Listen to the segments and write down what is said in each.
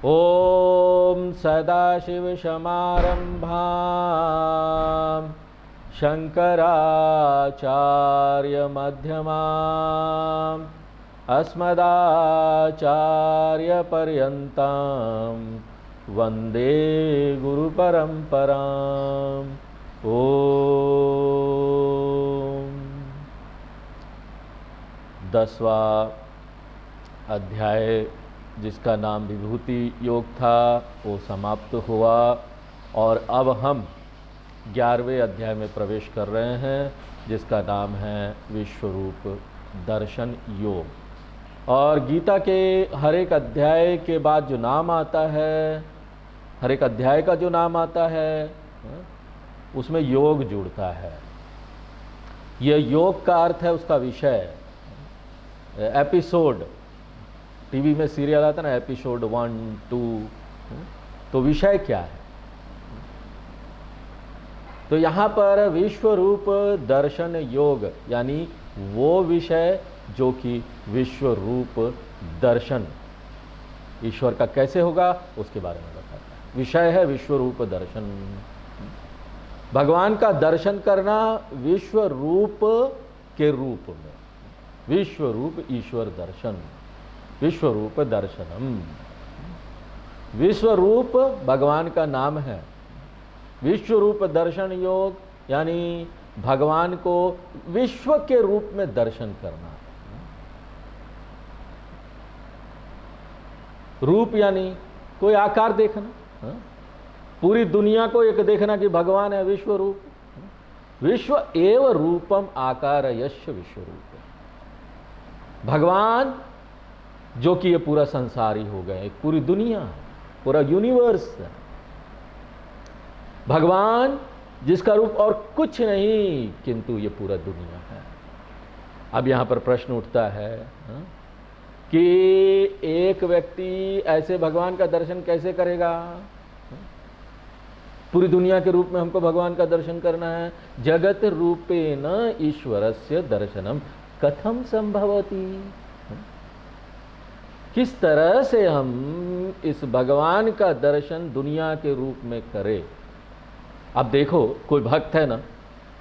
ॐ सदाशिवसमारम्भां शङ्कराचार्यमध्यमाम् अस्मदाचार्यपर्यन्तां वन्दे गुरुपरम्पराम्। ॐ 10वां अध्याय जिसका नाम विभूति योग था वो समाप्त हुआ और अब हम 11वें अध्याय में प्रवेश कर रहे हैं जिसका नाम है विश्वरूप दर्शन योग। और गीता के हर एक अध्याय के बाद जो नाम आता है, हर एक अध्याय का जो नाम आता है उसमें योग जुड़ता है। यह योग का अर्थ है उसका विषय। एपिसोड, टीवी में सीरियल आता है ना, एपिसोड 1, 2, तो विषय क्या है? तो यहाँ पर विश्वरूप दर्शन योग यानी वो विषय जो कि विश्वरूप दर्शन ईश्वर का कैसे होगा उसके बारे में बताता है। विषय है विश्वरूप दर्शन, भगवान का दर्शन करना विश्वरूप के रूप में। विश्वरूप ईश्वर दर्शन, विश्वरूप दर्शनम। विश्वरूप भगवान का नाम है। विश्वरूप दर्शन योग यानी भगवान को विश्व के रूप में दर्शन करना। रूप यानी कोई आकार देखना, पूरी दुनिया को एक देखना कि भगवान है विश्व रूप। विश्व एव रूपम आकार यश विश्वरूप। भगवान जो कि ये पूरा संसार ही हो गए, पूरी दुनिया, पूरा यूनिवर्स है। भगवान जिसका रूप और कुछ नहीं किंतु ये पूरा दुनिया है। अब यहां पर प्रश्न उठता है कि एक व्यक्ति ऐसे भगवान का दर्शन कैसे करेगा? पूरी दुनिया के रूप में हमको भगवान का दर्शन करना है। जगत रूपेण ईश्वरस्य दर्शनम कथम संभवति। किस तरह से हम इस भगवान का दर्शन दुनिया के रूप में करें? अब देखो, कोई भक्त है ना,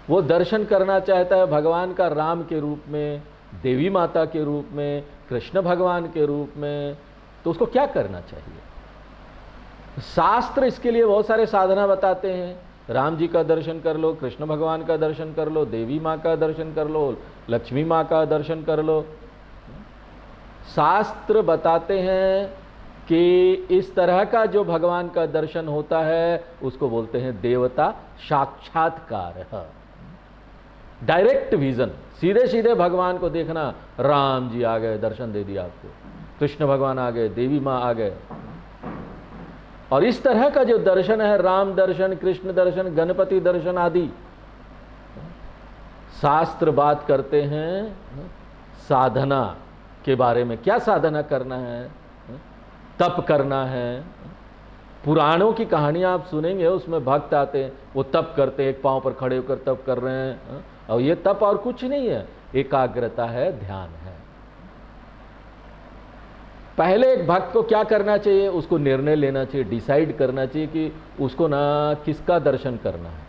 वो दर्शन करना चाहता है भगवान का राम के रूप में, देवी माता के रूप में, कृष्ण भगवान के रूप में, तो उसको क्या करना चाहिए? शास्त्र इसके लिए बहुत सारे साधना बताते हैं। राम जी का दर्शन कर लो, कृष्ण भगवान का दर्शन कर लो, देवी माँ का दर्शन कर लो, लक्ष्मी माँ का दर्शन कर लो। शास्त्र बताते हैं कि इस तरह का जो भगवान का दर्शन होता है उसको बोलते हैं देवता साक्षात्कार। डायरेक्ट विजन, सीधे सीधे भगवान को देखना। राम जी आ गए, दर्शन दे दिया आपको, कृष्ण भगवान आ गए, देवी माँ आ गए। और इस तरह का जो दर्शन है, राम दर्शन, कृष्ण दर्शन, गणपति दर्शन आदि, शास्त्र बात करते हैं साधना के बारे में। क्या साधना करना है? तप करना है। पुराणों की कहानियां आप सुनेंगे, उसमें भक्त आते हैं, वो तप करते हैं, एक पांव पर खड़े होकर तप कर रहे हैं। और ये तप और कुछ नहीं है, एकाग्रता है, ध्यान है। पहले एक भक्त को क्या करना चाहिए? उसको निर्णय लेना चाहिए, डिसाइड करना चाहिए कि उसको ना किसका दर्शन करना है,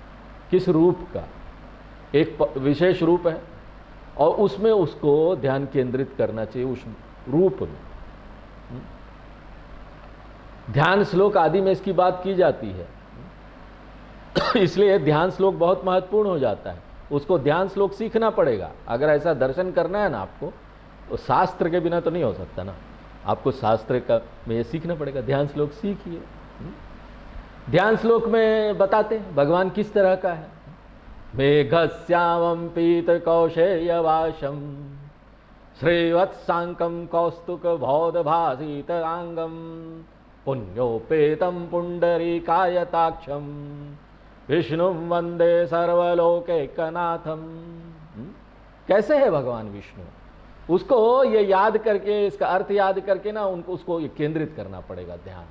किस रूप का। एक विशेष रूप है और उसमें उसको ध्यान केंद्रित करना चाहिए उस रूप में। ध्यान श्लोक आदि में इसकी बात की जाती है। इसलिए ध्यान श्लोक बहुत महत्वपूर्ण हो जाता है। उसको ध्यान श्लोक सीखना पड़ेगा। अगर ऐसा दर्शन करना है ना आपको, तो शास्त्र के बिना तो नहीं हो सकता ना। आपको शास्त्र का में ये सीखना पड़ेगा। ध्यान श्लोक सीखिए। ध्यान श्लोक में बताते हैं भगवान किस तरह का है। मेघश्यामं पीत कौशेयवासं श्रीवत्सांकं कौस्तुक भौदभासितरांगं पुण्योपेतं पुंडरीकायताक्षं विष्णुं वंदे सर्वलोकैकनाथं। कैसे है भगवान विष्णु? उसको ये याद करके, इसका अर्थ याद करके ना उसको ये केंद्रित करना पड़ेगा ध्यान।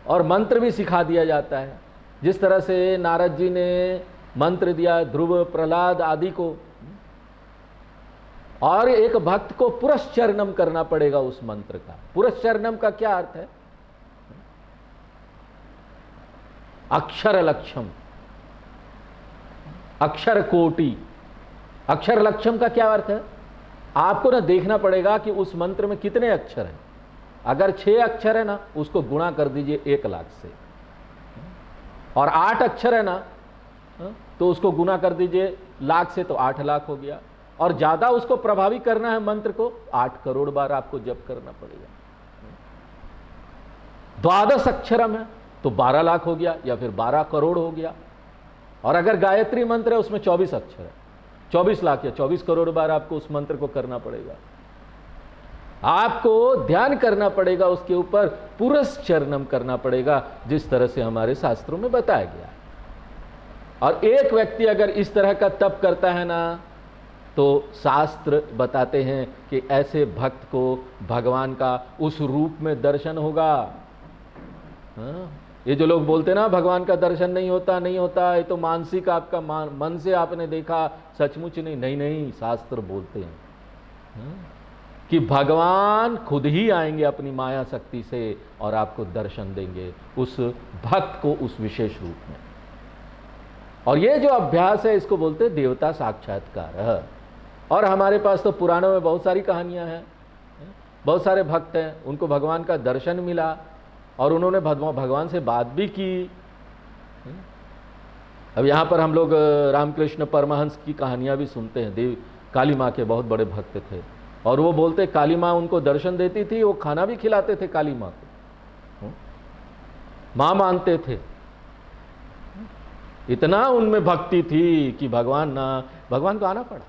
और मंत्र भी सिखा दिया जाता है। जिस तरह से नारद जी ने मंत्र दिया ध्रुव, प्रहलाद आदि को, और एक भक्त को पुरश्चरणम करना पड़ेगा उस मंत्र का। पुरश्चरणम का क्या अर्थ है? अक्षर लक्ष्यम, अक्षर कोटि। अक्षर लक्ष्यम का क्या अर्थ है? आपको ना देखना पड़ेगा कि उस मंत्र में कितने अक्षर हैं। अगर 6 अक्षर है ना, उसको गुणा कर दीजिए 1 लाख से, और 8 अक्षर है ना, तो उसको गुना कर दीजिए लाख से, तो 8 लाख हो गया। और ज्यादा उसको प्रभावी करना है मंत्र को, 8 करोड़ बार आपको जप करना पड़ेगा। 12 अक्षरम है तो 12 लाख हो गया, या फिर 12 करोड़ हो गया। और अगर गायत्री मंत्र है उसमें 24 अक्षर है, 24 लाख या 24 करोड़ बार आपको उस मंत्र को करना पड़ेगा। आपको ध्यान करना पड़ेगा उसके ऊपर, पुरश्चरणम करना पड़ेगा, जिस तरह से हमारे शास्त्रों में बताया गया है। और एक व्यक्ति अगर इस तरह का तप करता है ना, तो शास्त्र बताते हैं कि ऐसे भक्त को भगवान का उस रूप में दर्शन होगा। हाँ? ये जो लोग बोलते ना भगवान का दर्शन नहीं होता, नहीं होता, ये तो मानसिक आपका मन से आपने देखा, सचमुच नहीं। नहीं नहीं, शास्त्र बोलते हैं कि भगवान खुद ही आएंगे अपनी माया शक्ति से और आपको दर्शन देंगे उस भक्त को उस विशेष रूप में। और ये जो अभ्यास है इसको बोलते हैं देवता साक्षात्कार। और हमारे पास तो पुराणों में बहुत सारी कहानियां हैं, बहुत सारे भक्त हैं, उनको भगवान का दर्शन मिला और उन्होंने भगवान से बात भी की। अब यहाँ पर हम लोग रामकृष्ण परमहंस की कहानियां भी सुनते हैं। देव काली माँ के बहुत बड़े भक्त थे, और वो बोलते काली माँ उनको दर्शन देती थी, वो खाना भी खिलाते थे काली माँ को, माँ मानते थे। इतना उनमें भक्ति थी कि भगवान को आना पड़ा।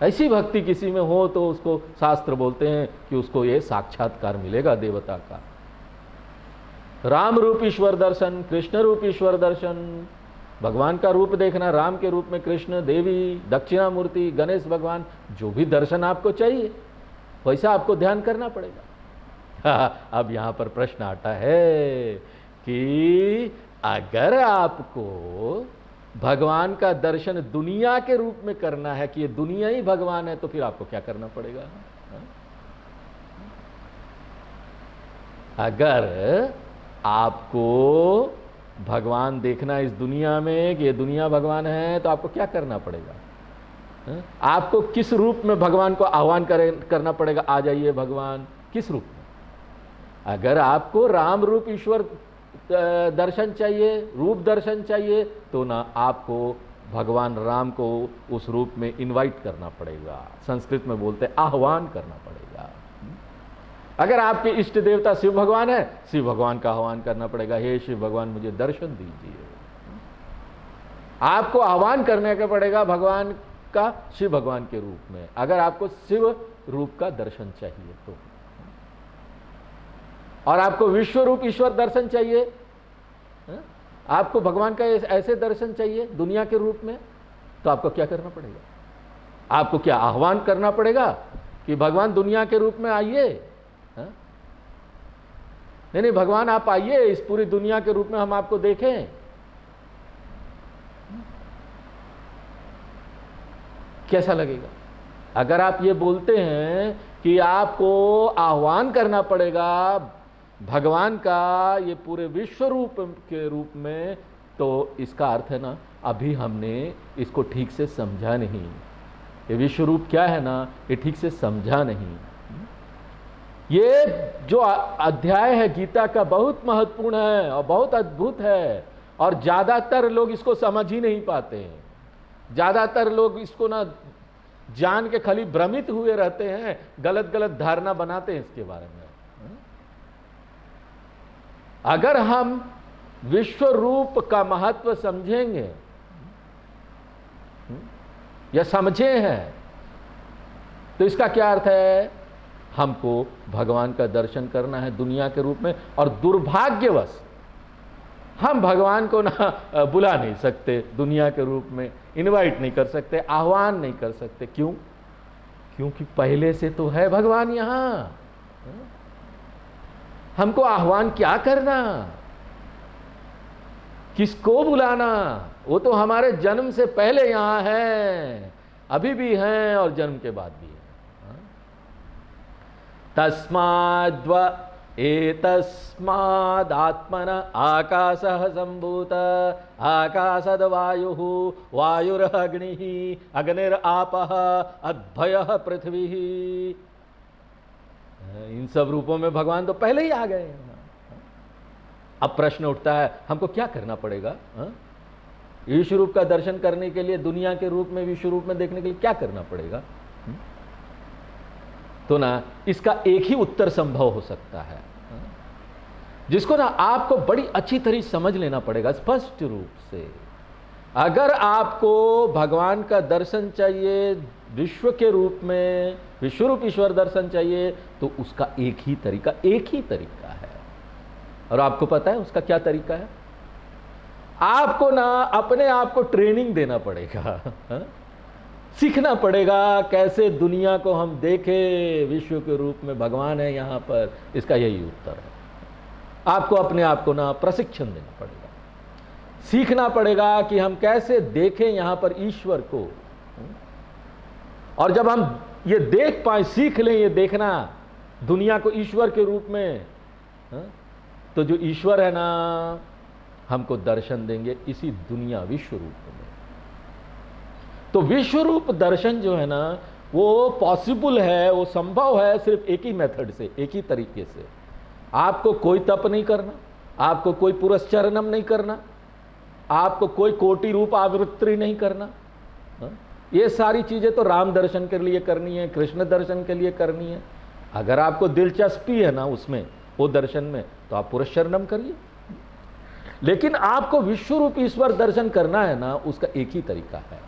ऐसी भक्ति किसी में हो तो उसको शास्त्र बोलते हैं कि उसको ये साक्षात्कार मिलेगा देवता का। राम रूप ईश्वर दर्शन, कृष्ण रूप ईश्वर दर्शन, भगवान का रूप देखना, राम के रूप में कृष्ण, देवी, दक्षिणामूर्ति, गणेश भगवान, जो भी दर्शन आपको चाहिए वैसा आपको ध्यान करना पड़ेगा। अब यहां पर प्रश्न आता है कि अगर आपको भगवान का दर्शन दुनिया के रूप में करना है कि ये दुनिया ही भगवान है, तो फिर आपको क्या करना पड़ेगा? अगर आपको भगवान देखना इस दुनिया में कि ये दुनिया भगवान है, तो आपको क्या करना पड़ेगा? आपको किस रूप में भगवान को आह्वान करना पड़ेगा? आ जाइए भगवान, किस रूप में? अगर आपको राम रूप ईश्वर दर्शन चाहिए, रूप दर्शन चाहिए, तो ना आपको भगवान राम को उस रूप में इनवाइट करना पड़ेगा, संस्कृत में बोलते हैं आह्वान करना पड़ेगा। अगर आपके इष्ट देवता शिव भगवान है, शिव भगवान का आह्वान करना पड़ेगा, हे शिव भगवान मुझे दर्शन दीजिए। आपको आह्वान करने का पड़ेगा भगवान का शिव भगवान के रूप में, अगर आपको शिव रूप का दर्शन चाहिए तो। और आपको विश्व रूप ईश्वर दर्शन चाहिए, आपको भगवान का ऐसे दर्शन चाहिए दुनिया के रूप में, तो आपको क्या करना पड़ेगा? आपको क्या आह्वान करना पड़ेगा कि भगवान दुनिया के रूप में आइए? नहीं, भगवान आप आइए, इस पूरी दुनिया के रूप में हम आपको देखें। कैसा लगेगा? अगर आप ये बोलते हैं कि आपको आह्वान करना पड़ेगा भगवान का ये पूरे विश्व रूप के रूप में, तो इसका अर्थ है ना अभी हमने इसको ठीक से समझा नहीं। ये विश्व रूप क्या है ना, ये ठीक से समझा नहीं। ये जो अध्याय है गीता का बहुत महत्वपूर्ण है और बहुत अद्भुत है, और ज्यादातर लोग इसको समझ ही नहीं पाते हैं। ज्यादातर लोग इसको ना जान के खाली भ्रमित हुए रहते हैं, गलत गलत धारणा बनाते हैं इसके बारे में। अगर हम विश्व रूप का महत्व समझेंगे या समझे हैं, तो इसका क्या अर्थ है? हमको भगवान का दर्शन करना है दुनिया के रूप में, और दुर्भाग्यवश हम भगवान को ना बुला नहीं सकते दुनिया के रूप में, इनवाइट नहीं कर सकते, आह्वान नहीं कर सकते। क्यों? क्योंकि पहले से तो है भगवान यहां। हमको आह्वान क्या करना, किसको बुलाना? वो तो हमारे जन्म से पहले यहां है। अभी भी हैं और जन्म के बाद भी हैं। तस्माद्व एतस्मादात्मन आकाशः सम्भूत आकाशद वायुः वायुरग्निः अग्निरापः अद्भयः पृथ्वी। इन सब रूपों में भगवान तो पहले ही आ गए हैं। अब प्रश्न उठता है हमको क्या करना पड़ेगा? विश्व रूप का दर्शन करने के लिए, दुनिया के रूप में विश्व रूप में देखने के लिए क्या करना पड़ेगा? तो ना इसका एक ही उत्तर संभव हो सकता है, जिसको ना आपको बड़ी अच्छी तरह समझ लेना पड़ेगा स्पष्ट रूप से। अगर आपको भगवान का दर्शन चाहिए, विश्व के रूप में विश्व रूप ईश्वर दर्शन चाहिए, तो उसका एक ही तरीका है। और आपको पता है उसका क्या तरीका है? आपको ना अपने आप को ट्रेनिंग देना पड़ेगा, सीखना पड़ेगा कैसे दुनिया को हम देखें विश्व के रूप में भगवान है यहाँ पर। इसका यही उत्तर है। आपको अपने आप को ना प्रशिक्षण देना पड़ेगा, सीखना पड़ेगा कि हम कैसे देखें यहाँ पर ईश्वर को। और जब हम ये देख पाए, सीख लें ये देखना दुनिया को ईश्वर के रूप में, तो जो ईश्वर है ना हमको दर्शन देंगे इसी दुनिया विश्व रूप में। तो विश्व रूप दर्शन जो है ना वो पॉसिबल है, वो संभव है सिर्फ एक ही मेथड से, एक ही तरीके से। आपको कोई तप नहीं करना, आपको कोई पुरस्चरणम नहीं करना, आपको कोई कोटि रूप आवृत्ति नहीं करना। ये सारी चीजें तो राम दर्शन के लिए करनी है, कृष्ण दर्शन के लिए करनी है। अगर आपको दिलचस्पी है ना उसमें, वो दर्शन में, तो आप पुरस्चरणम करिए। लेकिन आपको विश्व रूप ईश्वर दर्शन करना है ना, उसका एक ही तरीका है।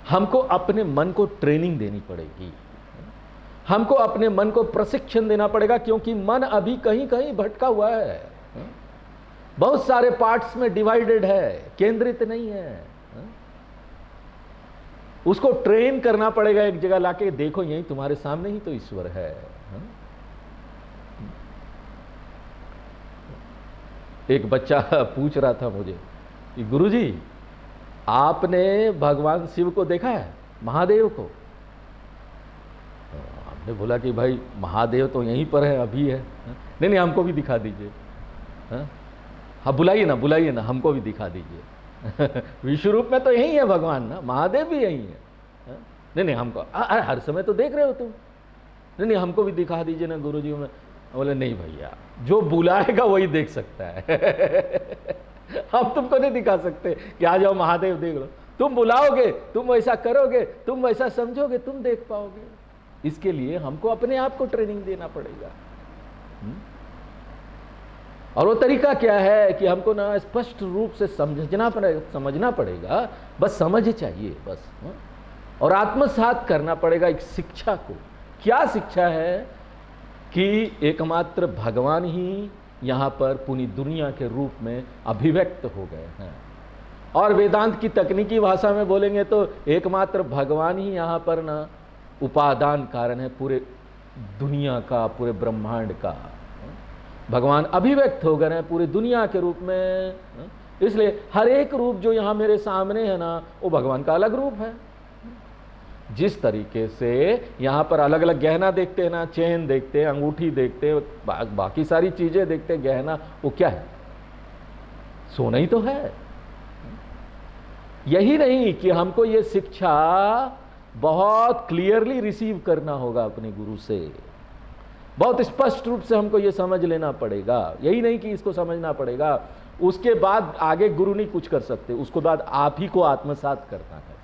हमको अपने मन को ट्रेनिंग देनी पड़ेगी, हमको अपने मन को प्रशिक्षण देना पड़ेगा, क्योंकि मन अभी कहीं कहीं भटका हुआ है, बहुत सारे पार्ट्स में डिवाइडेड है, केंद्रित नहीं है। उसको ट्रेन करना पड़ेगा एक जगह लाके, देखो यही तुम्हारे सामने ही तो ईश्वर है। एक बच्चा पूछ रहा था मुझे कि गुरुजी आपने भगवान शिव को देखा है, महादेव को? हमने बोला कि भाई महादेव तो यहीं पर है, अभी है। नहीं हमको भी दिखा दीजिए। हाँ बुलाइए ना हमको भी दिखा दीजिए। विश्व रूप में तो यही है भगवान ना, महादेव भी यही है। नहीं हमको हर समय तो देख रहे हो तुम। नहीं हमको भी दिखा दीजिए ना गुरुजी। में बोले नहीं भैया, जो बुलाएगा वही देख सकता है। हम तुमको नहीं दिखा सकते कि आ जाओ महादेव देख लो। तुम बुलाओगे, तुम वैसा करोगे, तुम वैसा समझोगे, तुम देख पाओगे। इसके लिए हमको अपने आप को ट्रेनिंग देना पड़ेगा। और वो तरीका क्या है कि हमको ना स्पष्ट रूप से समझना पड़ेगा। बस समझ चाहिए बस। और आत्मसात करना पड़ेगा एक शिक्षा को। क्या शिक्षा है कि एकमात्र भगवान ही यहाँ पर पूरी दुनिया के रूप में अभिव्यक्त हो गए हैं। और वेदांत की तकनीकी भाषा में बोलेंगे तो एकमात्र भगवान ही यहाँ पर ना उपादान कारण है पूरे दुनिया का, पूरे ब्रह्मांड का। भगवान अभिव्यक्त हो गए हैं पूरी दुनिया के रूप में। इसलिए हर एक रूप जो यहाँ मेरे सामने है ना, वो भगवान का अलग रूप है। जिस तरीके से यहाँ पर अलग अलग गहना देखते हैं ना, चेन देखते हैं, अंगूठी देखते हैं, बाकी सारी चीजें देखते हैं, गहना वो क्या है? सोना ही तो है। यही नहीं कि हमको ये शिक्षा बहुत क्लियरली रिसीव करना होगा अपने गुरु से, बहुत स्पष्ट रूप से हमको ये समझ लेना पड़ेगा। यही नहीं कि इसको समझना पड़ेगा, उसके बाद आगे गुरु नहीं कुछ कर सकते, उसके बाद आप ही को आत्मसात करना है।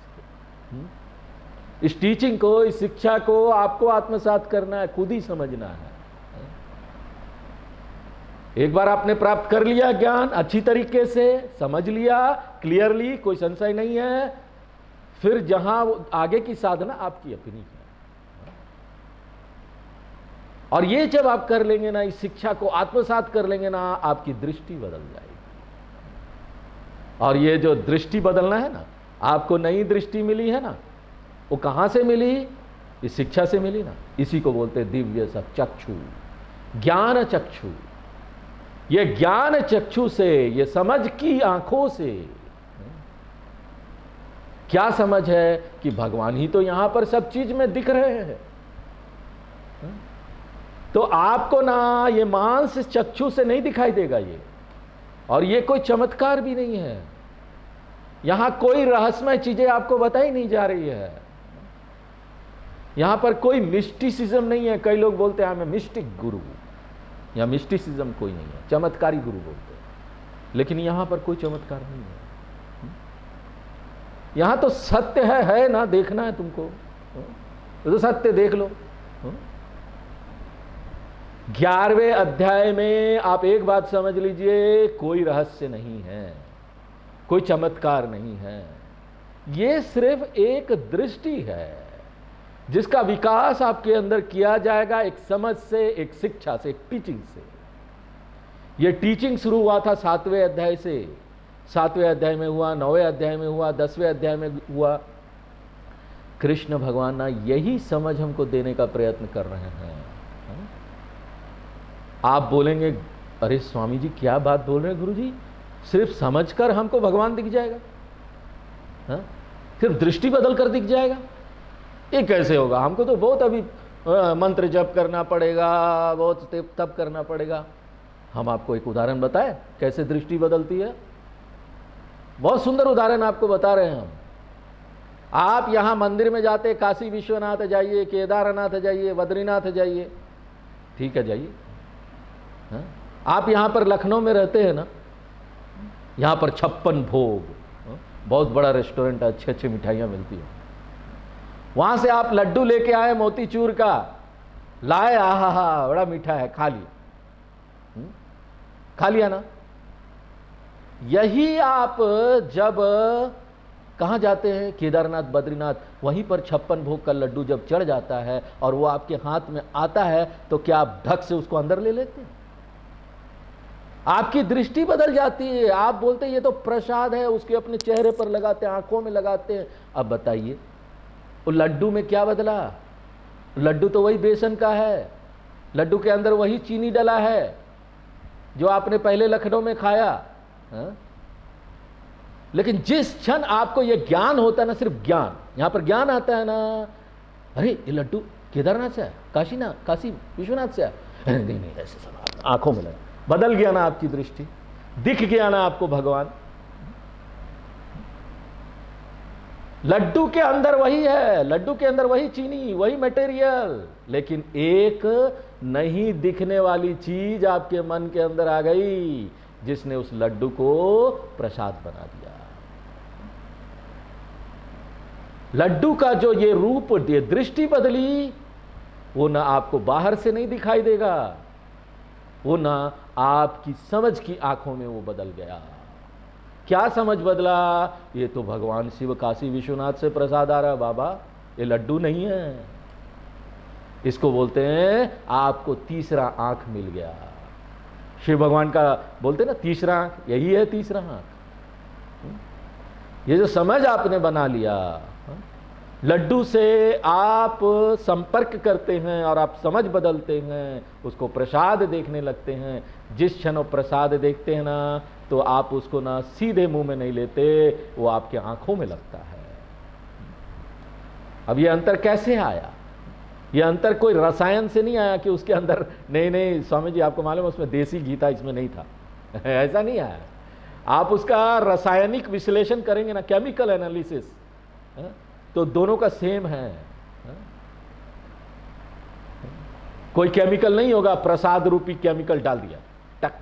इस टीचिंग को, इस शिक्षा को आपको आत्मसात करना है, खुद ही समझना है। एक बार आपने प्राप्त कर लिया ज्ञान, अच्छी तरीके से समझ लिया क्लियरली, कोई संशय नहीं है, फिर जहां आगे की साधना आपकी अपनी है। और ये जब आप कर लेंगे ना, इस शिक्षा को आत्मसात कर लेंगे ना, आपकी दृष्टि बदल जाएगी। और ये जो दृष्टि बदलना है ना, आपको नई दृष्टि मिली है ना, वो कहां से मिली? इस शिक्षा से मिली ना। इसी को बोलते दिव्य सब चक्षु, ज्ञान चक्षु। ये ज्ञान चक्षु से, ये समझ की आंखों से क्या समझ है कि भगवान ही तो यहां पर सब चीज में दिख रहे हैं। तो आपको ना ये मांस चक्षु से नहीं दिखाई देगा ये, और ये कोई चमत्कार भी नहीं है। यहां कोई रहस्यमय चीजें आपको बताई नहीं जा रही है। यहां पर कोई मिस्टिसिज्म नहीं है। कई लोग बोलते हैं मैं मिस्टिक गुरु, या मिस्टिसिज्म कोई नहीं है, चमत्कारी गुरु बोलते हैं, लेकिन यहां पर कोई चमत्कार नहीं है। यहां तो सत्य है ना, देखना है तुमको तो सत्य देख लो। 11वें अध्याय में आप एक बात समझ लीजिए, कोई रहस्य नहीं है, कोई चमत्कार नहीं है। ये सिर्फ एक दृष्टि है जिसका विकास आपके अंदर किया जाएगा एक समझ से, एक शिक्षा से, एक टीचिंग से। ये टीचिंग शुरू हुआ था 7वें अध्याय से। 7वें अध्याय में हुआ, 9वें अध्याय में हुआ, 10वें अध्याय में हुआ। कृष्ण भगवान ना यही समझ हमको देने का प्रयत्न कर रहे हैं। आप बोलेंगे अरे स्वामी जी क्या बात बोल रहे हैं गुरु जी, सिर्फ समझकर हमको भगवान दिख जाएगा? सिर्फ दृष्टि बदल कर दिख जाएगा? ये कैसे होगा? हमको तो बहुत अभी मंत्र जप करना पड़ेगा, बहुत तप करना पड़ेगा। हम आपको एक उदाहरण बताएं कैसे दृष्टि बदलती है। बहुत सुंदर उदाहरण आपको बता रहे हैं हम। आप यहां मंदिर में जाते, काशी विश्वनाथ जाइए, केदारनाथ जाइए, बद्रीनाथ जाइए, ठीक है जाइए। आप यहां पर लखनऊ में रहते हैं ना, यहां पर 56 भोग, बहुत बड़ा रेस्टोरेंट है, अच्छी अच्छी मिठाइयां मिलती हैं। वहां से आप लड्डू लेके आए मोतीचूर का, लाए, आहा बड़ा मीठा है, खा लिया, खा लिया ना। यही आप जब कहां जाते हैं, केदारनाथ बद्रीनाथ, वहीं पर 56 भोग का लड्डू जब चढ़ जाता है और वो आपके हाथ में आता है, तो क्या आप धक से उसको अंदर ले लेते हैं? आपकी दृष्टि बदल जाती है। आप बोलते हैं ये तो प्रसाद है, उसके अपने चेहरे पर लगाते हैं, आंखों में लगाते हैं। अब बताइए वो लड्डू में क्या बदला? लड्डू तो वही बेसन का है, लड्डू के अंदर वही चीनी डला है जो आपने पहले लखनऊ में खाया। लेकिन जिस क्षण आपको यह ज्ञान होता है ना, सिर्फ ज्ञान, यहां पर ज्ञान आता है ना, अरे ये लड्डू केदारनाथ से है, काशी विश्वनाथ से है, नहीं नहीं ऐसे सब आंखों में लगा, बदल गया ना आपकी दृष्टि, दिख गया ना आपको भगवान। लड्डू के अंदर वही है, लड्डू के अंदर वही चीनी, वही मटेरियल, लेकिन एक नहीं दिखने वाली चीज आपके मन के अंदर आ गई जिसने उस लड्डू को प्रसाद बना दिया। लड्डू का जो ये रूप, ये दृष्टि बदली, वो ना आपको बाहर से नहीं दिखाई देगा, वो ना आपकी समझ की आंखों में वो बदल गया। क्या समझ बदला? ये तो भगवान शिव काशी विश्वनाथ से प्रसाद आ रहा है बाबा, ये लड्डू नहीं है। इसको बोलते हैं आपको तीसरा आंख मिल गया। शिव भगवान का बोलते ना तीसरा आंख, यही है तीसरा आंख। ये जो समझ आपने बना लिया, लड्डू से आप संपर्क करते हैं और आप समझ बदलते हैं, उसको प्रसाद देखने लगते हैं। जिस क्षण वो प्रसाद देखते हैं ना, तो आप उसको ना सीधे मुंह में नहीं लेते, वो आपके आंखों में लगता है। अब ये अंतर कैसे आया? ये अंतर कोई रसायन से नहीं आया कि उसके अंदर, नहीं स्वामी जी आपको मालूम है उसमें देसी घी था, इसमें नहीं था, ऐसा नहीं आया। आप उसका रासायनिक विश्लेषण करेंगे ना, केमिकल एनालिसिस, तो दोनों का सेम है। कोई केमिकल नहीं होगा, प्रसाद रूपी केमिकल डाल दिया, टक,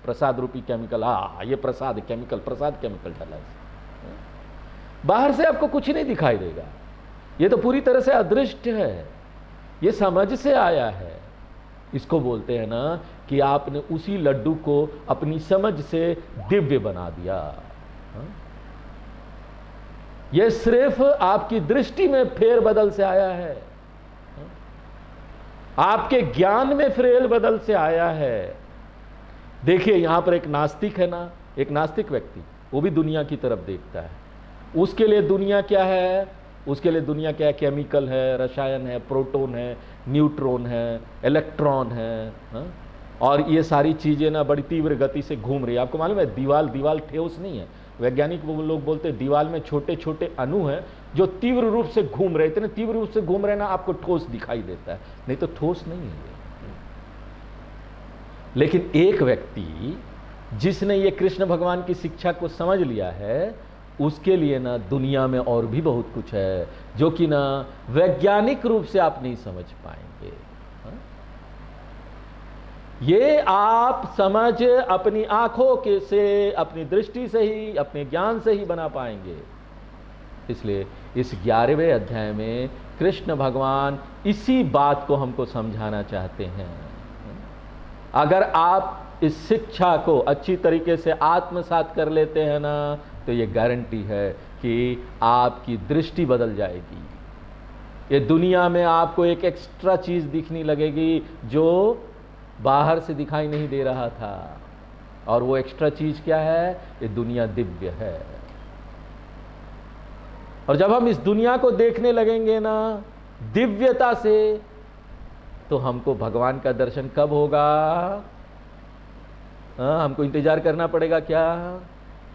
प्रसाद रूपी केमिकल, ये प्रसाद केमिकल, प्रसाद केमिकल डाला है। बाहर से आपको कुछ नहीं दिखाई देगा, ये तो पूरी तरह से अदृश्य है, ये समझ से आया है। इसको बोलते हैं ना कि आपने उसी लड्डू को अपनी समझ से दिव्य बना दिया। यह सिर्फ आपकी दृष्टि में फेरबदल से आया है, आपके ज्ञान में फेरबदल से आया है। देखिए यहां पर एक नास्तिक है ना, एक नास्तिक व्यक्ति, वो भी दुनिया की तरफ देखता है। उसके लिए दुनिया क्या है? उसके लिए दुनिया क्या है? केमिकल है, रसायन है, प्रोटॉन है, न्यूट्रॉन है, इलेक्ट्रॉन है, और ये सारी चीज़ें ना बड़ी तीव्र गति से घूम रही है। आपको मालूम है दीवाल ठोस नहीं है। वैज्ञानिक लोग बोलते हैं दीवाल में छोटे छोटे अणु हैं जो तीव्र रूप से घूम रहे, इतने तीव्र रूप से घूम रहे ना आपको ठोस दिखाई देता है, नहीं तो ठोस नहीं है ये। लेकिन एक व्यक्ति जिसने ये कृष्ण भगवान की शिक्षा को समझ लिया है, उसके लिए ना दुनिया में और भी बहुत कुछ है जो कि ना वैज्ञानिक रूप से आप नहीं समझ पाएंगे। ये आप समझ अपनी आंखों के से, अपनी दृष्टि से ही, अपने ज्ञान से ही बना पाएंगे। इसलिए इस 11वें अध्याय में कृष्ण भगवान इसी बात को हमको समझाना चाहते हैं। अगर आप इस शिक्षा को अच्छी तरीके से आत्मसात कर लेते हैं ना, तो ये गारंटी है कि आपकी दृष्टि बदल जाएगी। ये दुनिया में आपको एक एक्स्ट्रा चीज दिखने लगेगी जो बाहर से दिखाई नहीं दे रहा था। और वो एक्स्ट्रा चीज क्या है? ये दुनिया दिव्य है। और जब हम इस दुनिया को देखने लगेंगे ना दिव्यता से, तो हमको भगवान का दर्शन कब होगा? हमको इंतजार करना पड़ेगा क्या?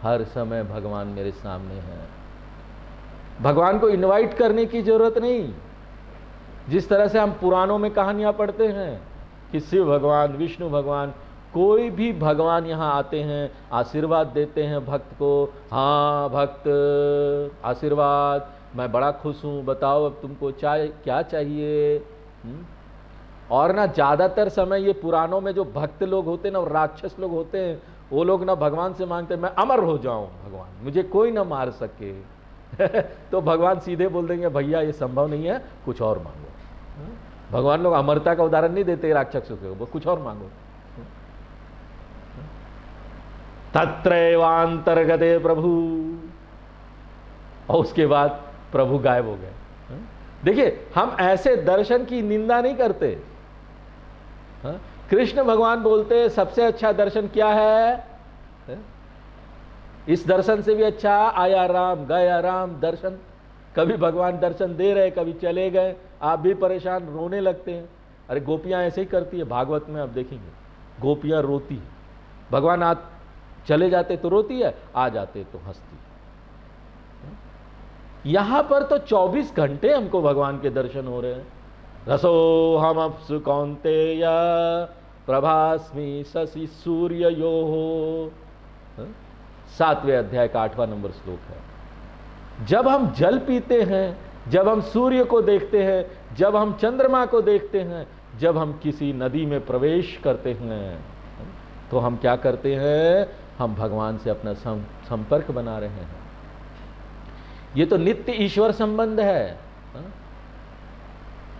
हर समय भगवान मेरे सामने है। भगवान को इनवाइट करने की जरूरत नहीं। जिस तरह से हम पुराणों में कहानियां पढ़ते हैं कि शिव भगवान, विष्णु भगवान, कोई भी भगवान यहाँ आते हैं, आशीर्वाद देते हैं भक्त को। हाँ भक्त, आशीर्वाद, मैं बड़ा खुश हूँ, बताओ अब तुमको क्या चाहिए। और ना ज़्यादातर समय ये पुराणों में जो भक्त लोग होते हैं ना, राक्षस लोग होते हैं, वो लोग ना भगवान से मांगते हैं मैं अमर हो जाऊं, भगवान मुझे कोई ना मार सके। तो भगवान सीधे बोल देंगे भैया ये संभव नहीं है, कुछ और मांगो। भगवान लोग अमरता का उदाहरण नहीं देते राक्षसों के, वो कुछ और मांगो। तत्रैवांतर्गते प्रभु, और उसके बाद प्रभु गायब हो गए। देखिए हम ऐसे दर्शन की निंदा नहीं करते। कृष्ण भगवान बोलते हैं सबसे अच्छा दर्शन क्या है? इस दर्शन से भी अच्छा आया राम गया राम दर्शन। कभी भगवान दर्शन दे रहे, कभी चले गए, आप भी परेशान रोने लगते हैं। अरे गोपियां ऐसे ही करती है, भागवत में आप देखेंगे गोपियां रोती है। भगवान आज चले जाते तो रोती है, आ जाते तो हंसती है। यहां पर तो 24 घंटे हमको भगवान के दर्शन हो रहे हैं। रसो हम अप्सु कौन्तेय प्रभास्मि शशि सूर्य यो हो, 7वें अध्याय का 8वां नंबर श्लोक है। जब हम जल पीते हैं, जब हम सूर्य को देखते हैं, जब हम चंद्रमा को देखते हैं, जब हम किसी नदी में प्रवेश करते हैं, तो हम क्या करते हैं? हम भगवान से अपना संपर्क बना रहे हैं। ये तो नित्य ईश्वर संबंध है।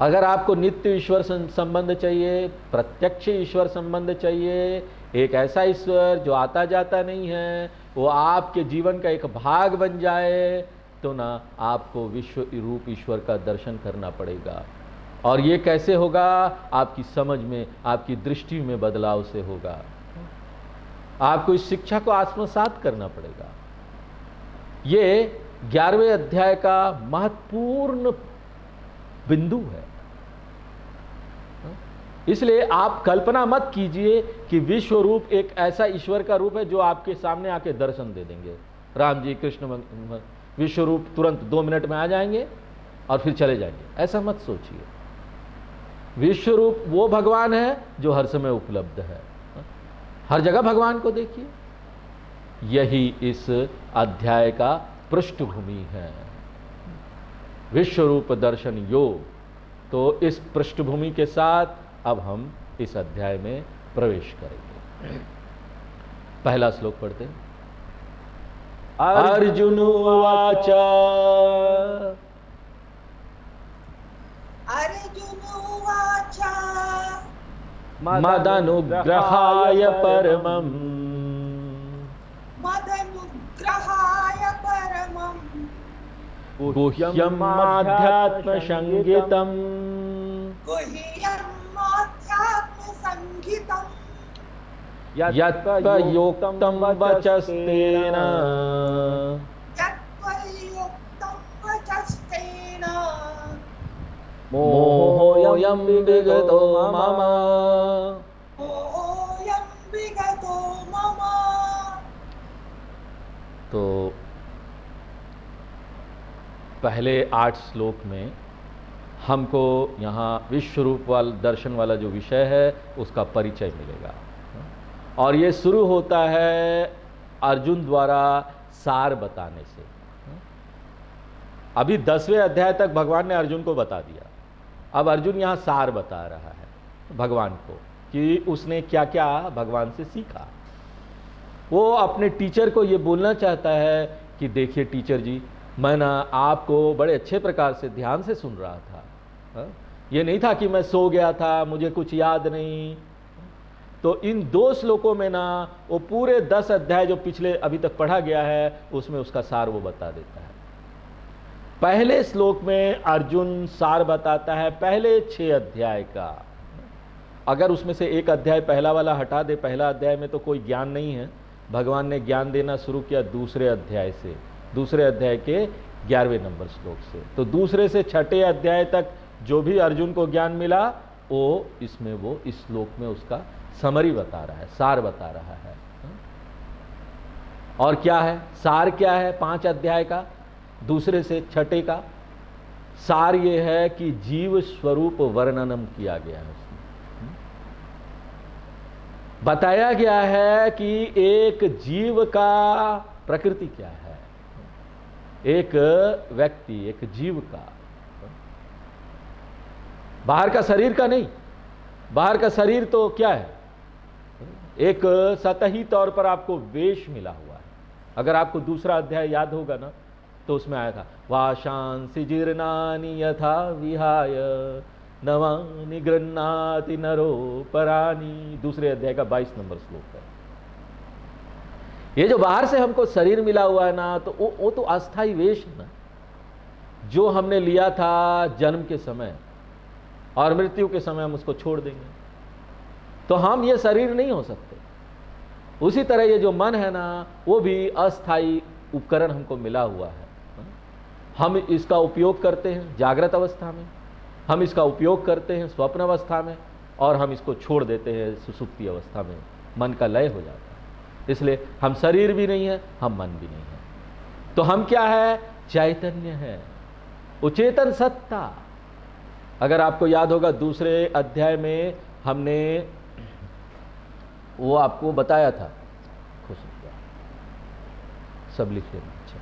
अगर आपको नित्य ईश्वर संबंध चाहिए, प्रत्यक्ष ईश्वर संबंध चाहिए, एक ऐसा ईश्वर जो आता जाता नहीं है, वो आपके जीवन का एक भाग बन जाए, तो ना आपको विश्व रूप ईश्वर का दर्शन करना पड़ेगा। और ये कैसे होगा? आपकी समझ में, आपकी दृष्टि में बदलाव से होगा। आपको इस शिक्षा को आत्मसात करना पड़ेगा। ये 11वें अध्याय का महत्वपूर्ण बिंदु है। इसलिए आप कल्पना मत कीजिए कि विश्व रूप एक ऐसा ईश्वर का रूप है जो आपके सामने आके दर्शन दे देंगे। राम जी, कृष्ण विश्व रूप तुरंत 2 मिनट में आ जाएंगे और फिर चले जाएंगे, ऐसा मत सोचिए। विश्व रूप वो भगवान है जो हर समय उपलब्ध है। हर जगह भगवान को देखिए। यही इस अध्याय का पृष्ठभूमि है, विश्व रूप दर्शन योग। तो इस पृष्ठभूमि के साथ अब हम इस अध्याय में प्रवेश करेंगे। पहला श्लोक पढ़ते हैं। अर्जुन उवाच मदनुग्रहाय परमम् गुह्यम् आध्यात्म संगीतम् यत्त्वयोक्तं वचस्तेन मोहोऽयं विगतो मम तो पहले 8 श्लोक में हमको यहाँ विश्व रूप वाला दर्शन वाला जो विषय है उसका परिचय मिलेगा, और ये शुरू होता है अर्जुन द्वारा सार बताने से। अभी 10वें अध्याय तक भगवान ने अर्जुन को बता दिया, अब अर्जुन यहाँ सार बता रहा है भगवान को कि उसने क्या क्या भगवान से सीखा। वो अपने टीचर को ये बोलना चाहता है कि देखिए टीचर जी, मैं ना आपको बड़े अच्छे प्रकार से ध्यान से सुन रहा था, ये नहीं था कि मैं सो गया था, मुझे कुछ याद नहीं। तो इन 2 श्लोकों में ना वो पूरे 10 अध्याय जो पिछले अभी तक पढ़ा गया है उसमें उसका सार वो बता देता है। पहले श्लोक में अर्जुन सार बताता है पहले 6 अध्याय का। अगर उसमें से एक अध्याय पहला वाला हटा दे, पहला अध्याय में तो कोई ज्ञान नहीं है, भगवान ने ज्ञान देना शुरू किया दूसरे अध्याय से, दूसरे अध्याय के 11वें नंबर श्लोक से। तो दूसरे से 6ठे अध्याय तक जो भी अर्जुन को ज्ञान मिला वो इसमें वो इस श्लोक में उसका समरी बता रहा है, सार बता रहा है। और क्या है सार, क्या है 5 अध्याय का, दूसरे से 6ठे का सार ये है कि जीव स्वरूप वर्णनम किया गया है। उसमें बताया गया है कि एक जीव का प्रकृति क्या है, एक व्यक्ति, एक जीव का, बाहर का शरीर का नहीं। बाहर का शरीर तो क्या है, एक सतही तौर पर आपको वेश मिला हुआ है। अगर आपको दूसरा अध्याय याद होगा ना तो उसमें आया था वाशांसि जीर्णानि यथा विहाय नवानि गृह्णाति नरो परानि, दूसरे अध्याय का 22 नंबर श्लोक है। ये जो बाहर से हमको शरीर मिला हुआ है ना, तो वो तो अस्थाई वेश है ना, जो हमने लिया था जन्म के समय, और मृत्यु के समय हम उसको छोड़ देंगे। तो हम ये शरीर नहीं हो सकते। उसी तरह ये जो मन है ना, वो भी अस्थाई उपकरण हमको मिला हुआ है। हम इसका उपयोग करते हैं जागृत अवस्था में, हम इसका उपयोग करते हैं स्वप्न अवस्था में, और हम इसको छोड़ देते हैं सुसुप्ति अवस्था में। मन का लय हो जाता है। इसलिए हम शरीर भी नहीं है, हम मन भी नहीं है। तो हम क्या है, चैतन्य है, उचेतन सत्ता। अगर आपको याद होगा दूसरे अध्याय में हमने वो आपको बताया था, खुश सब लिख लेना अच्छा।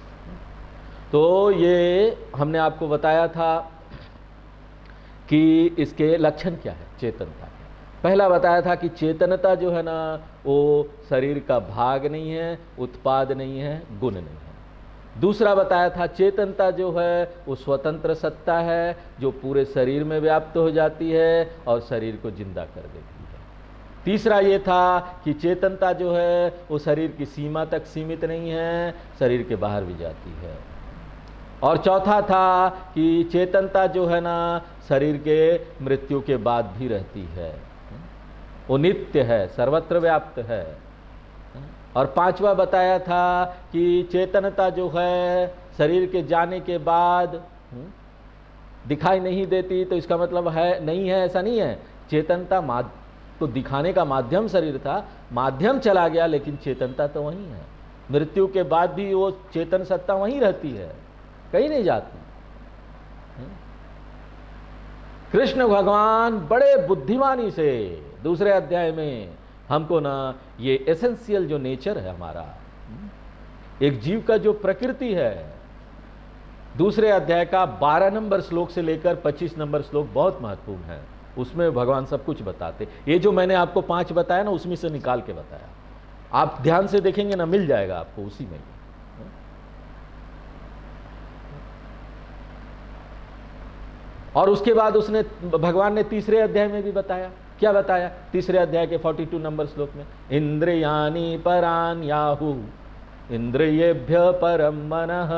तो ये हमने आपको बताया था कि इसके लक्षण क्या है चेतनता के। पहला बताया था कि चेतनता जो है ना, वो शरीर का भाग नहीं है, उत्पाद नहीं है, गुण नहीं है। दूसरा बताया था चेतनता जो है वो स्वतंत्र सत्ता है, जो पूरे शरीर में व्याप्त हो जाती है और शरीर को जिंदा कर देती है। तीसरा ये था कि चेतनता जो है वो शरीर की सीमा तक सीमित नहीं है, शरीर के बाहर भी जाती है। और चौथा था कि चेतनता जो है ना, शरीर के मृत्यु के बाद भी रहती है, वो नित्य है, सर्वत्र व्याप्त है। और पांचवा बताया था कि चेतनता जो है शरीर के जाने के बाद दिखाई नहीं देती, तो इसका मतलब है नहीं है, ऐसा नहीं है। चेतनता तो दिखाने का माध्यम शरीर था, माध्यम चला गया, लेकिन चेतनता तो वहीं है। मृत्यु के बाद भी वो चेतन सत्ता वहीं रहती है, कहीं नहीं जाती। कृष्ण भगवान बड़े बुद्धिमानी से दूसरे अध्याय में हमको ना ये एसेंशियल जो नेचर है हमारा, एक जीव का जो प्रकृति है, दूसरे अध्याय का 12 नंबर श्लोक से लेकर 25 नंबर श्लोक बहुत महत्वपूर्ण है। उसमें भगवान सब कुछ बताते। ये जो मैंने आपको 5 बताया ना, उसमें से निकाल के बताया। आप ध्यान से देखेंगे ना, मिल जाएगा आपको उसी में। और उसके बाद उसने भगवान ने तीसरे अध्याय में भी बताया। क्या बताया? तीसरे अध्याय के 42 नंबर श्लोक में, इंद्रियाणि परान्याहु इंद्रियेभ्य परम मनः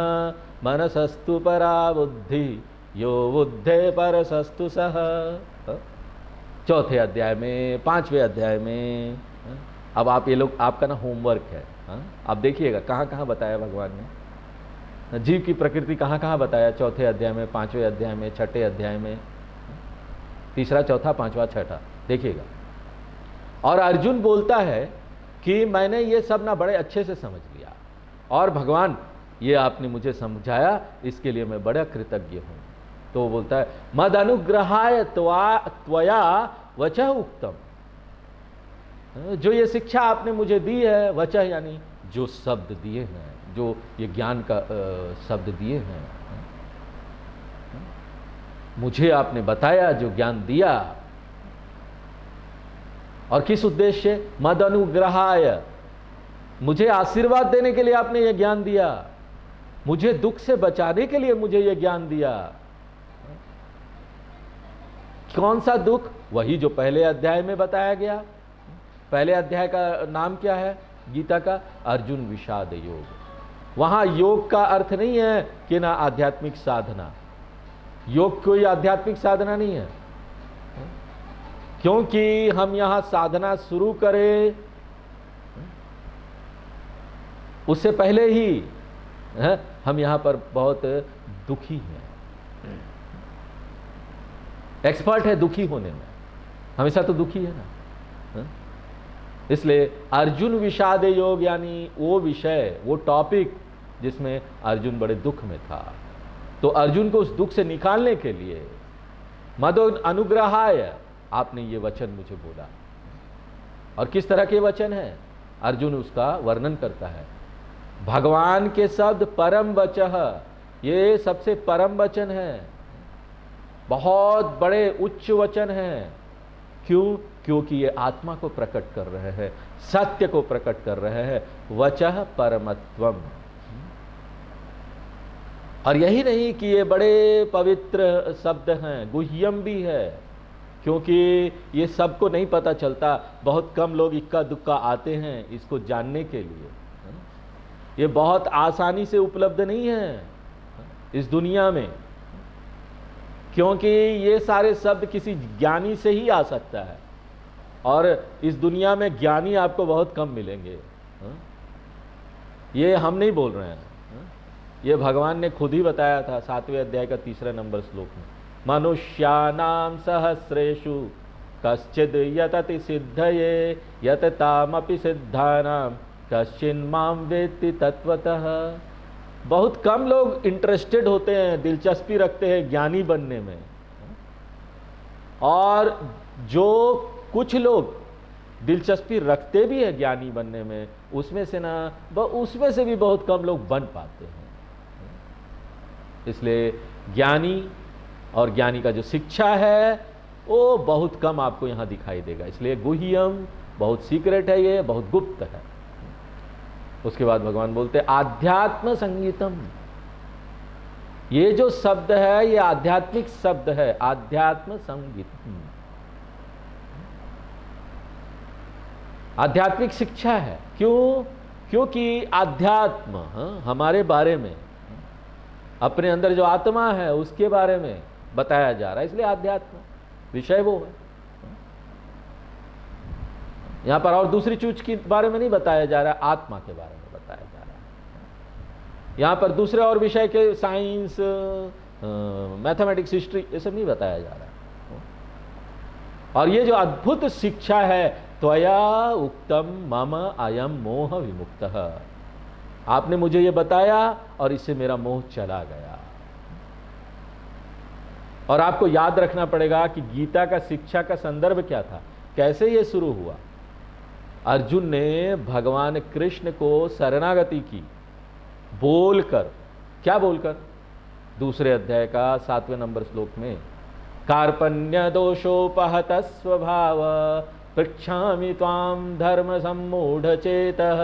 मनसस्तु परा बुद्धि यो बुद्धे परसस्तु सह। चौथे अध्याय में, 5वें अध्याय में। अब आप ये लोग, आपका ना होमवर्क है, आप देखिएगा कहाँ कहाँ बताया भगवान ने जीव की प्रकृति, कहाँ कहाँ बताया। चौथे अध्याय में, 5वें अध्याय में, 6ठे अध्याय में, तीसरा, चौथा, 5वां, 6ठा, देखिएगा। और अर्जुन बोलता है कि मैंने ये सब ना बड़े अच्छे से समझ लिया, और भगवान ये आपने मुझे समझाया, इसके लिए मैं बड़ा कृतज्ञ हूँ। तो वो बोलता है मद अनुग्रहाय त्वया वचः उक्तम, जो ये शिक्षा आपने मुझे दी है, वचः यानी जो शब्द दिए हैं, जो ये ज्ञान का शब्द दिए हैं, मुझे आपने बताया, जो ज्ञान दिया, और किस उद्देश्य? मद अनुग्रहाय, मुझे आशीर्वाद देने के लिए आपने ये ज्ञान दिया, मुझे दुख से बचाने के लिए मुझे ये ज्ञान दिया। कौन सा दुख? वही जो पहले अध्याय में बताया गया। पहले अध्याय का नाम क्या है गीता का? अर्जुन विषाद योग। वहां योग का अर्थ नहीं है कि ना आध्यात्मिक साधना, योग कोई आध्यात्मिक साधना नहीं है, क्योंकि हम यहां साधना शुरू करें उससे पहले ही हम यहां पर बहुत दुखी हैं। एक्सपर्ट है दुखी होने में, हमेशा तो दुखी है ना। इसलिए अर्जुन विषाद योग यानी वो विषय, वो टॉपिक जिसमें अर्जुन बड़े दुख में था, तो अर्जुन को उस दुख से निकालने के लिए मद अनुग्रहाय आपने ये वचन मुझे बोला। और किस तरह के वचन है? अर्जुन उसका वर्णन करता है। भगवान के शब्द परम वचः, ये सबसे परम वचन है, बहुत बड़े उच्च वचन हैं। क्यों? क्योंकि ये आत्मा को प्रकट कर रहे हैं, सत्य को प्रकट कर रहे हैं। वचः परमत्वम। और यही नहीं कि ये बड़े पवित्र शब्द हैं, गुह्यम भी है, क्योंकि ये सबको नहीं पता चलता। बहुत कम लोग इक्का दुक्का आते हैं इसको जानने के लिए। ये बहुत आसानी से उपलब्ध नहीं है इस दुनिया में, क्योंकि ये सारे शब्द किसी ज्ञानी से ही आ सकता है, और इस दुनिया में ज्ञानी आपको बहुत कम मिलेंगे। ये हम नहीं बोल रहे हैं, ये भगवान ने खुद ही बताया था 7वें अध्याय का 3 नंबर श्लोक में। मनुष्यानां सहस्रेषु कश्चिद् यतति सिद्धये यततामपि सिद्धानां कश्चिन्मां वेत्ति तत्वतः। बहुत कम लोग इंटरेस्टेड होते हैं, दिलचस्पी रखते हैं ज्ञानी बनने में, और जो कुछ लोग दिलचस्पी रखते भी हैं ज्ञानी बनने में, उसमें से भी बहुत कम लोग बन पाते हैं। इसलिए ज्ञानी और ज्ञानी का जो शिक्षा है वो बहुत कम आपको यहां दिखाई देगा। इसलिए गुह्यम, बहुत सीक्रेट है, ये बहुत गुप्त है। उसके बाद भगवान बोलते आध्यात्म संगीतम। ये जो शब्द है ये आध्यात्मिक शब्द है, आध्यात्म संगीतम, आध्यात्मिक शिक्षा है। क्यों? क्योंकि आध्यात्म हमारे बारे में, अपने अंदर जो आत्मा है उसके बारे में बताया जा रहा है, इसलिए आध्यात्म विषय वो है। यहां पर और दूसरी चीज के बारे में नहीं बताया जा रहा, आत्मा के बारे में बताया जा रहा है। यहां पर दूसरे और विषय के साइंस, मैथमेटिक्स, हिस्ट्री, ये सब नहीं बताया जा रहा। और ये जो अद्भुत शिक्षा है, त्वया उक्तम मम अयम मोह विमुक्तः, आपने मुझे ये बताया और इससे मेरा मोह चला गया। और आपको याद रखना पड़ेगा कि गीता का शिक्षा का संदर्भ क्या था, कैसे ये शुरू हुआ। अर्जुन ने भगवान कृष्ण को शरणागति की, बोलकर, क्या बोलकर? दूसरे अध्याय का 7वें नंबर श्लोक में, कार्पण्य दोषोपहत स्वभाव पृच्छामि त्वां धर्म सम्मूढ़ चेतः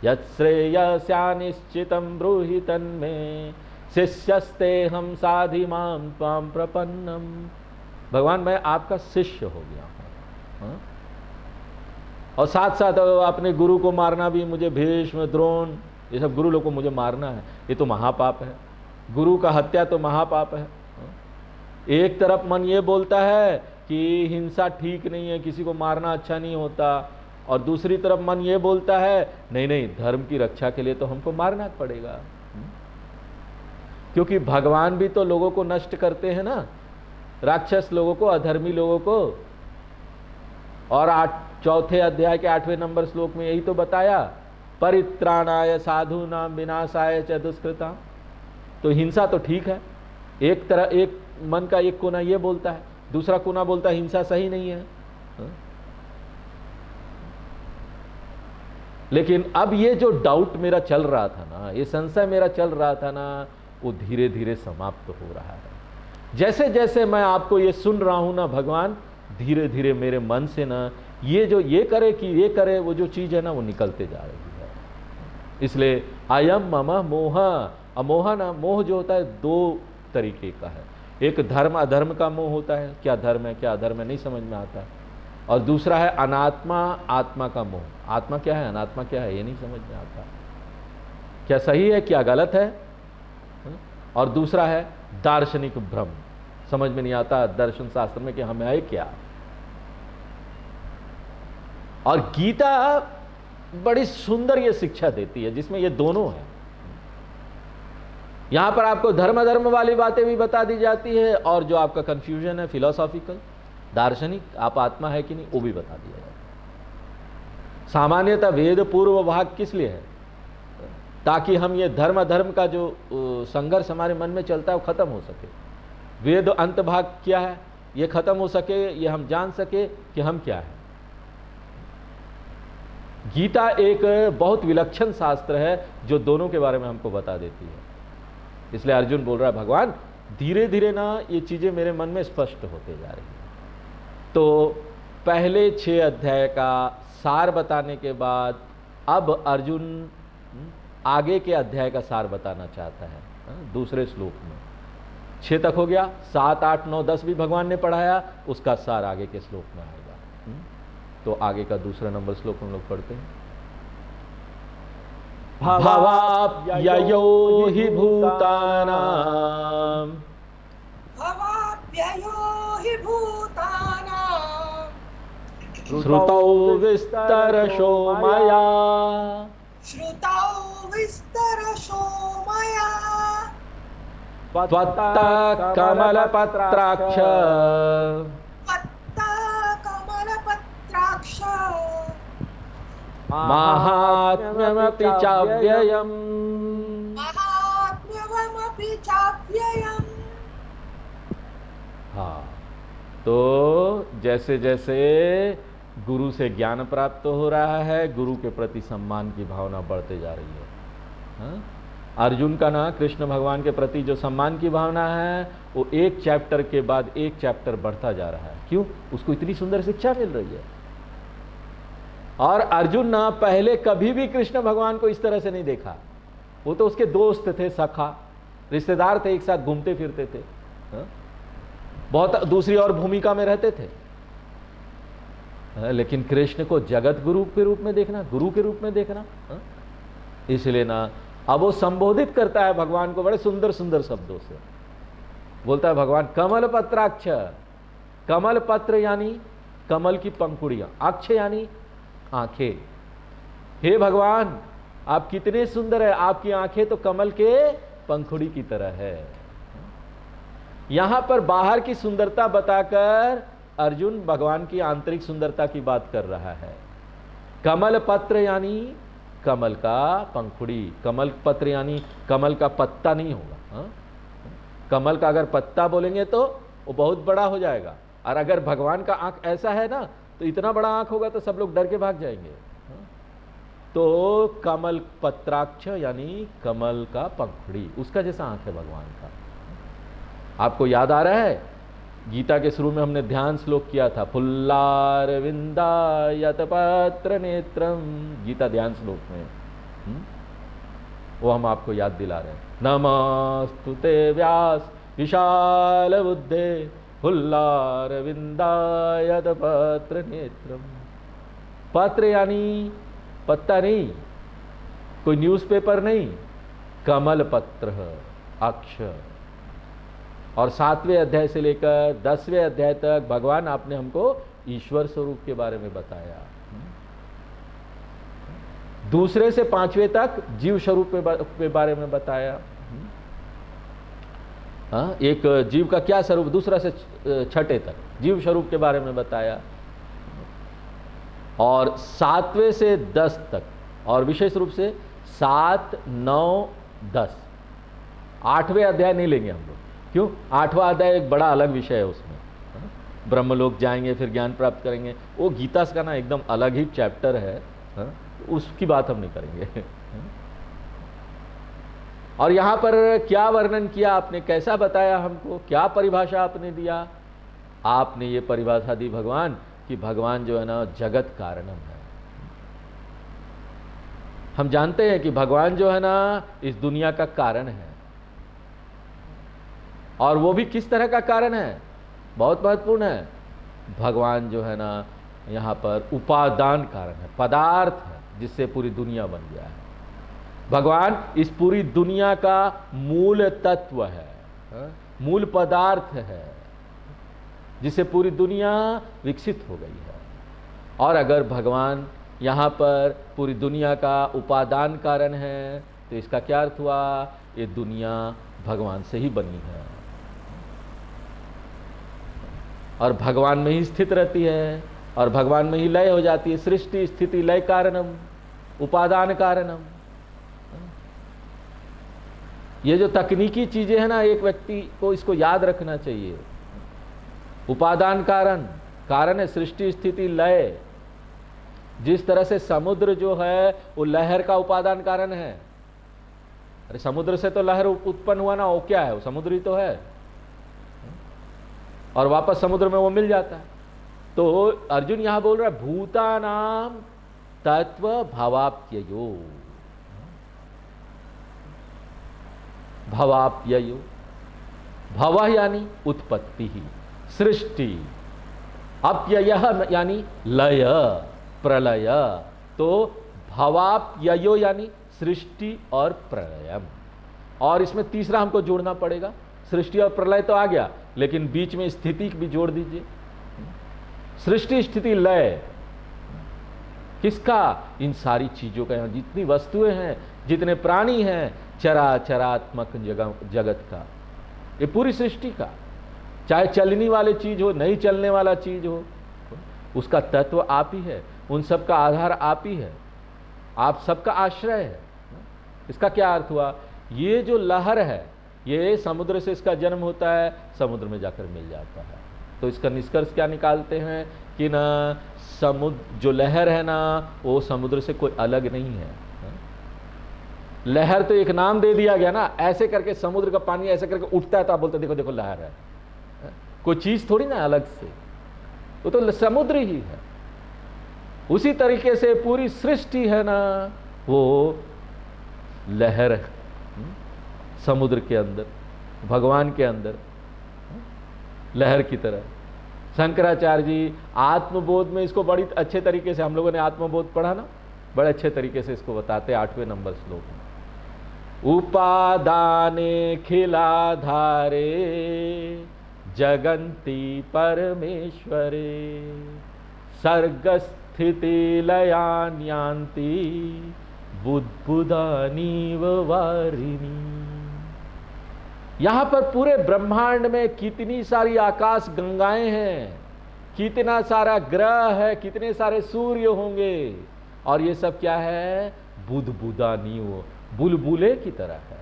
यच्छ्रेयस्यानिश्चितं ब्रूहि तन्मे शिष्यस्ते हम साधि मां त्वां प्रपन्नम। भगवान मैं आपका शिष्य हो गया हूं, और साथ साथ अपने गुरु को मारना भी, मुझे भीष्म, द्रोण, ये सब गुरु लोग को मुझे मारना है, ये तो महापाप है। गुरु का हत्या तो महापाप है। एक तरफ मन ये बोलता है कि हिंसा ठीक नहीं है, किसी को मारना अच्छा नहीं होता, और दूसरी तरफ मन ये बोलता है नहीं नहीं, धर्म की रक्षा के लिए तो हमको मारना पड़ेगा, क्योंकि भगवान भी तो लोगों को नष्ट करते हैं ना, राक्षस लोगों को, अधर्मी लोगों को। और 4थे अध्याय के 8वें नंबर श्लोक में यही तो बताया परित्राणाय साधूनां विनाशाय च दुष्कृतां। तो हिंसा तो ठीक है, एक तरह एक मन का एक कोना ये बोलता है, दूसरा कोना बोलता है हिंसा सही नहीं है। लेकिन अब ये जो डाउट मेरा चल रहा था ना, ये संशय मेरा चल रहा था ना, वो धीरे धीरे समाप्त हो रहा है। जैसे जैसे मैं आपको ये सुन रहा हूं ना भगवान, धीरे धीरे मेरे मन से ना ये जो ये करे कि ये करे, वो जो चीज है ना वो निकलते जा रही है। इसलिए अयम मम मोह, अमोह ना, मोह जो होता है दो तरीके का है। एक धर्म अधर्म का मोह होता है, क्या धर्म है क्या अधर्म है नहीं समझ में आता है, और दूसरा है अनात्मा आत्मा का मोह। आत्मा क्या है अनात्मा क्या है ये नहीं समझ में आता, क्या सही है क्या गलत है। और दूसरा है दार्शनिक भ्रम, समझ में नहीं आता दर्शन शास्त्र में कि हम है क्या। और गीता बड़ी सुंदर ये शिक्षा देती है जिसमें ये दोनों है। यहां पर आपको धर्म अधर्म वाली बातें भी बता दी जाती है, और जो आपका कंफ्यूजन है फिलोसॉफिकल दार्शनिक आप आत्मा है कि नहीं वो भी बता दिया जाता है। सामान्यतः वेद पूर्व भाग किस लिए है, ताकि हम ये धर्म अधर्म का जो संघर्ष हमारे मन में चलता है वो खत्म हो सके। वेद अंत भाग क्या है ये खत्म हो सके, ये हम जान सके कि हम क्या है। गीता एक बहुत विलक्षण शास्त्र है जो दोनों के बारे में हमको बता देती है। इसलिए अर्जुन बोल रहा है भगवान धीरे धीरे ना ये चीजें मेरे मन में स्पष्ट होते जा रही है। तो पहले 6 अध्याय का सार बताने के बाद अब अर्जुन आगे के अध्याय का सार बताना चाहता है दूसरे श्लोक में। 6 तक हो गया, 7, 8, 9, 10 भी भगवान ने पढ़ाया, उसका सार आगे के श्लोक में आएगा। तो आगे का दूसरा नंबर श्लोक हम लोग पढ़ते हैं। भवाप्ययो हि भूतानां श्रुतौ विस्तरशो मया त्वत्ता कमलपत्राक्ष महात्म्यमपि चाव्ययम्। हाँ, तो जैसे जैसे गुरु से ज्ञान प्राप्त हो रहा है, गुरु के प्रति सम्मान की भावना बढ़ते जा रही है। हाँ? अर्जुन का ना कृष्ण भगवान के प्रति जो सम्मान की भावना है वो एक चैप्टर के बाद एक चैप्टर बढ़ता जा रहा है। क्यों? उसको इतनी सुंदर शिक्षा मिल रही है। और अर्जुन ना पहले कभी भी कृष्ण भगवान को इस तरह से नहीं देखा। वो तो उसके दोस्त थे, सखा, रिश्तेदार थे, एक साथ घूमते फिरते थे। हाँ? बहुत दूसरी और भूमिका में रहते थे। लेकिन कृष्ण को जगत गुरु के रूप में देखना, गुरु के रूप में देखना। इसलिए ना अब वो संबोधित करता है भगवान को बड़े सुंदर सुंदर शब्दों से। बोलता है भगवान कमल पत्राक्ष, कमल पत्र यानी कमल की पंखुड़ियां, अक्ष यानी आंखें। हे भगवान आप कितने सुंदर है, आपकी आंखें तो कमल के पंखुड़ी की तरह है। यहां पर बाहर की सुंदरता बताकर अर्जुन भगवान की आंतरिक सुंदरता की बात कर रहा है। कमल पत्र यानी कमल का पंखुड़ी, कमल पत्र यानी कमल का पत्ता नहीं होगा। हा? कमल का अगर पत्ता बोलेंगे तो वो बहुत बड़ा हो जाएगा, और अगर भगवान का आंख ऐसा है ना तो इतना बड़ा आंख होगा तो सब लोग डर के भाग जाएंगे। हा? तो कमल पत्राक्ष यानी कमल का पंखुड़ी, उसका जैसा आंख है भगवान का। आपको याद आ रहा है गीता के शुरू में हमने ध्यान श्लोक किया था, फुल्लारविंदायत पत्र नेत्रम, गीता ध्यान श्लोक में। वो हम आपको याद दिला रहे हैं। नमस्तुते व्यास विशाल बुद्धे फुल्लारविंदायत पत्र नेत्रम। पत्र यानी पत्ता नहीं, कोई न्यूज़पेपर नहीं, कमल पत्र अक्ष। और 7वें अध्याय से लेकर 10वें अध्याय तक भगवान आपने हमको ईश्वर स्वरूप के बारे में बताया। दूसरे से 5वें तक जीव स्वरूप के बारे में बताया। हाँ, एक जीव का क्या स्वरूप, दूसरा से 6ठे तक जीव स्वरूप के बारे में बताया। और 7वें से 10 तक और विशेष रूप से 7, 9, 10 8वें अध्याय नहीं लेंगे हम लोग। क्यों? 8वां अध्याय एक बड़ा अलग विषय है, उसमें ब्रह्मलोक जाएंगे फिर ज्ञान प्राप्त करेंगे, वो गीता का ना एकदम अलग ही चैप्टर है, उसकी बात हम नहीं करेंगे। और यहां पर क्या वर्णन किया आपने, कैसा बताया हमको, क्या परिभाषा आपने दिया? आपने ये परिभाषा दी भगवान कि भगवान जो है ना जगत कारणम है। हम जानते हैं कि भगवान जो है ना इस दुनिया का कारण है, और वो भी किस तरह का कारण है, बहुत महत्वपूर्ण है। भगवान जो है ना यहाँ पर उपादान कारण है, पदार्थ है जिससे पूरी दुनिया बन गया है। भगवान इस पूरी दुनिया का मूल तत्व है, मूल पदार्थ है जिससे पूरी दुनिया विकसित हो गई है। और अगर भगवान यहाँ पर पूरी दुनिया का उपादान कारण है तो इसका क्या अर्थ हुआ? ये दुनिया भगवान से ही बनी है और भगवान में ही स्थित रहती है और भगवान में ही लय हो जाती है। सृष्टि स्थिति लय कारणम उपादान कारणम। ये जो तकनीकी चीजें हैं ना, एक व्यक्ति को इसको याद रखना चाहिए। उपादान कारण, कारण है सृष्टि स्थिति लय। जिस तरह से समुद्र जो है वो लहर का उपादान कारण है। अरे समुद्र से तो लहर उत्पन्न हुआ ना, वो क्या है? वो समुद्र ही तो है, और वापस समुद्र में वो मिल जाता है। तो अर्जुन यहां बोल रहा है भूतानाम तत्व भावाप्ययो, भावाप्ययो, भव यानी उत्पत्ति ही, सृष्टि, अप्ययः यानी लय प्रलय। तो भवाप्ययो यानी सृष्टि और प्रलयम। और इसमें तीसरा हमको जोड़ना पड़ेगा, सृष्टि और प्रलय तो आ गया, लेकिन बीच में स्थिति भी जोड़ दीजिए। सृष्टि स्थिति लय किसका? इन सारी चीजों का, यहां जितनी वस्तुएं हैं, जितने प्राणी हैं, चराचरात्मक जगत का, ये पूरी सृष्टि का, चाहे चलने वाली चीज हो, नहीं चलने वाला चीज हो, उसका तत्व आप ही है, उन सब का आधार आप ही है, आप सबका आश्रय है। इसका क्या अर्थ हुआ? ये जो लहर है ये समुद्र से इसका जन्म होता है, समुद्र में जाकर मिल जाता है। तो इसका निष्कर्ष क्या निकालते हैं कि ना समुद्र जो लहर है ना वो समुद्र से कोई अलग नहीं है। लहर तो एक नाम दे दिया गया ना, ऐसे करके समुद्र का पानी ऐसे करके उठता है तो आप बोलते देखो देखो लहर है, कोई चीज थोड़ी ना अलग से, वो तो समुद्र ही है। उसी तरीके से पूरी सृष्टि है ना वो लहर है, समुद्र के अंदर, भगवान के अंदर लहर की तरह। शंकराचार्य जी आत्मबोध में इसको बड़ी अच्छे तरीके से, हम लोगों ने आत्मबोध पढ़ा ना, बड़े अच्छे तरीके से इसको बताते 8वें नंबर श्लोक में। उपादाने खिलाधारे जगन्ति परमेश्वरे सर्गस्थिति लयान्यान्ति बुद्बुदानीव वारिणी। यहां पर पूरे ब्रह्मांड में कितनी सारी आकाश गंगाएं हैं, कितना सारा ग्रह है, कितने सारे सूर्य होंगे, और ये सब क्या है? बुद्बुदानीव, बुलबुले की तरह है।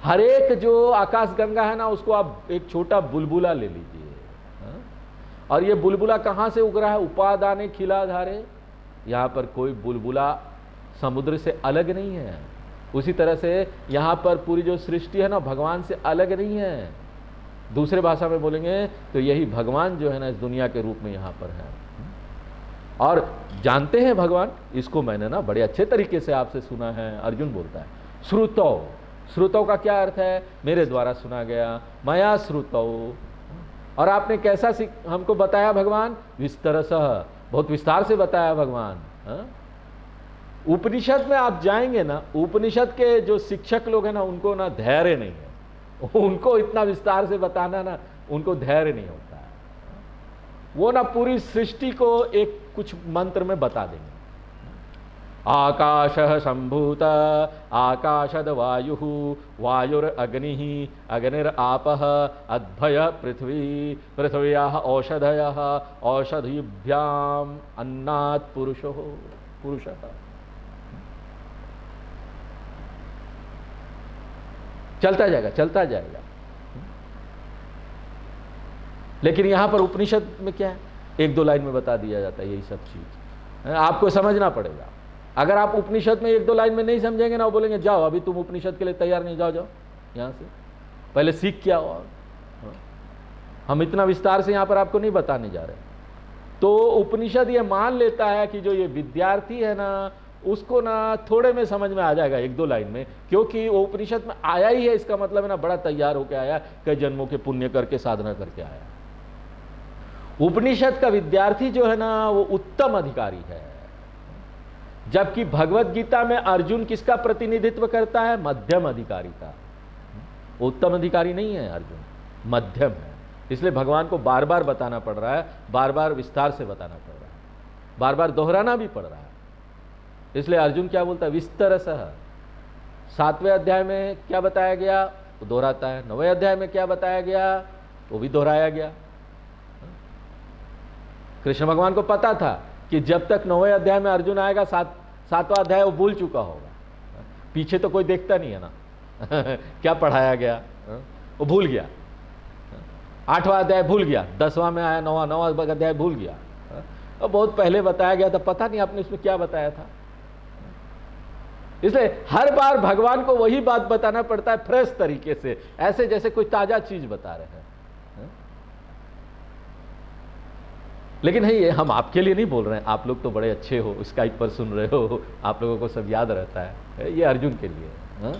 हर एक जो आकाश गंगा है ना उसको आप एक छोटा बुलबुला ले लीजिए, और ये बुलबुला कहां से उग रहा है? उपादाने खिलाधारे। यहां पर कोई बुलबुला समुद्र से अलग नहीं है। उसी तरह से यहां पर पूरी जो सृष्टि है ना भगवान से अलग नहीं है। दूसरे भाषा में बोलेंगे तो यही भगवान जो है ना इस दुनिया के रूप में यहां पर है। और जानते हैं भगवान, इसको मैंने ना बड़े अच्छे तरीके से आपसे सुना है। अर्जुन बोलता है श्रुतौ, श्रुतौ का क्या अर्थ है? मेरे द्वारा सुना गया, मया श्रुतौ। और आपने कैसा हमको बताया भगवान? विस्तरसः, बहुत विस्तार से बताया भगवान। उपनिषद में आप जाएंगे ना, उपनिषद के जो शिक्षक लोग हैं ना उनको ना धैर्य नहीं है, उनको इतना विस्तार से बताना ना उनको धैर्य नहीं होता है। वो ना पूरी सृष्टि को एक कुछ मंत्र में बता देंगे। आकाशः सम्भूत आकाशद वायुः वायुर अग्निः अग्निरापः अद्भयः पृथ्वी पृथिव्याः औषधयः औषधिभ्याम् अन्नात् पुरुषः। चलता जाएगा चलता जाएगा। लेकिन यहां पर उपनिषद में क्या है, एक दो लाइन में बता दिया जाता है यही सब चीज, आपको समझना पड़ेगा। अगर आप उपनिषद में एक दो लाइन में नहीं समझेंगे ना, वो बोलेंगे जाओ अभी तुम उपनिषद के लिए तैयार नहीं, जाओ जाओ यहां से, पहले सीख क्या हो। हम इतना विस्तार से यहां पर आपको नहीं बताने जा रहे। तो उपनिषद ये मान लेता है कि जो ये विद्यार्थी है ना, उसको ना थोड़े में समझ में आ जाएगा एक दो लाइन में, क्योंकि वो उपनिषद में आया ही है, इसका मतलब है ना बड़ा तैयार होकर आया, कई जन्मों के पुण्य करके साधना करके आया। उपनिषद का विद्यार्थी जो है ना वो उत्तम अधिकारी है, जबकि भगवत गीता में अर्जुन किसका प्रतिनिधित्व करता है, मध्यम अधिकारी का। उत्तम अधिकारी नहीं है अर्जुन, मध्यम है। इसलिए भगवान को बार बार बताना पड़ रहा है, बार बार विस्तार से बताना पड़ रहा है, बार बार दोहराना भी पड़ रहा है। इसलिए अर्जुन क्या बोलता है, विस्तरसः। 7वें अध्याय में क्या बताया गया वो दोहराता है, 9वें अध्याय में क्या बताया गया वो भी दोहराया गया। कृष्ण भगवान को पता था कि जब तक 9वें अध्याय में अर्जुन आएगा, 7वां अध्याय वो भूल चुका होगा। पीछे तो कोई देखता नहीं है ना क्या पढ़ाया गया, वो भूल गया। 8वां अध्याय भूल गया, 10वां में आया, 9वां अध्याय भूल गया। और बहुत पहले बताया गया था, पता नहीं आपने उसमें क्या बताया था। इसलिए हर बार भगवान को वही बात बताना पड़ता है फ्रेश तरीके से, ऐसे जैसे कोई ताजा चीज बता रहे हैं। लेकिन नहीं, ये हम आपके लिए नहीं बोल रहे हैं, आप लोग तो बड़े अच्छे हो, स्काइप पर सुन रहे हो, आप लोगों को सब याद रहता है, ये अर्जुन के लिए है?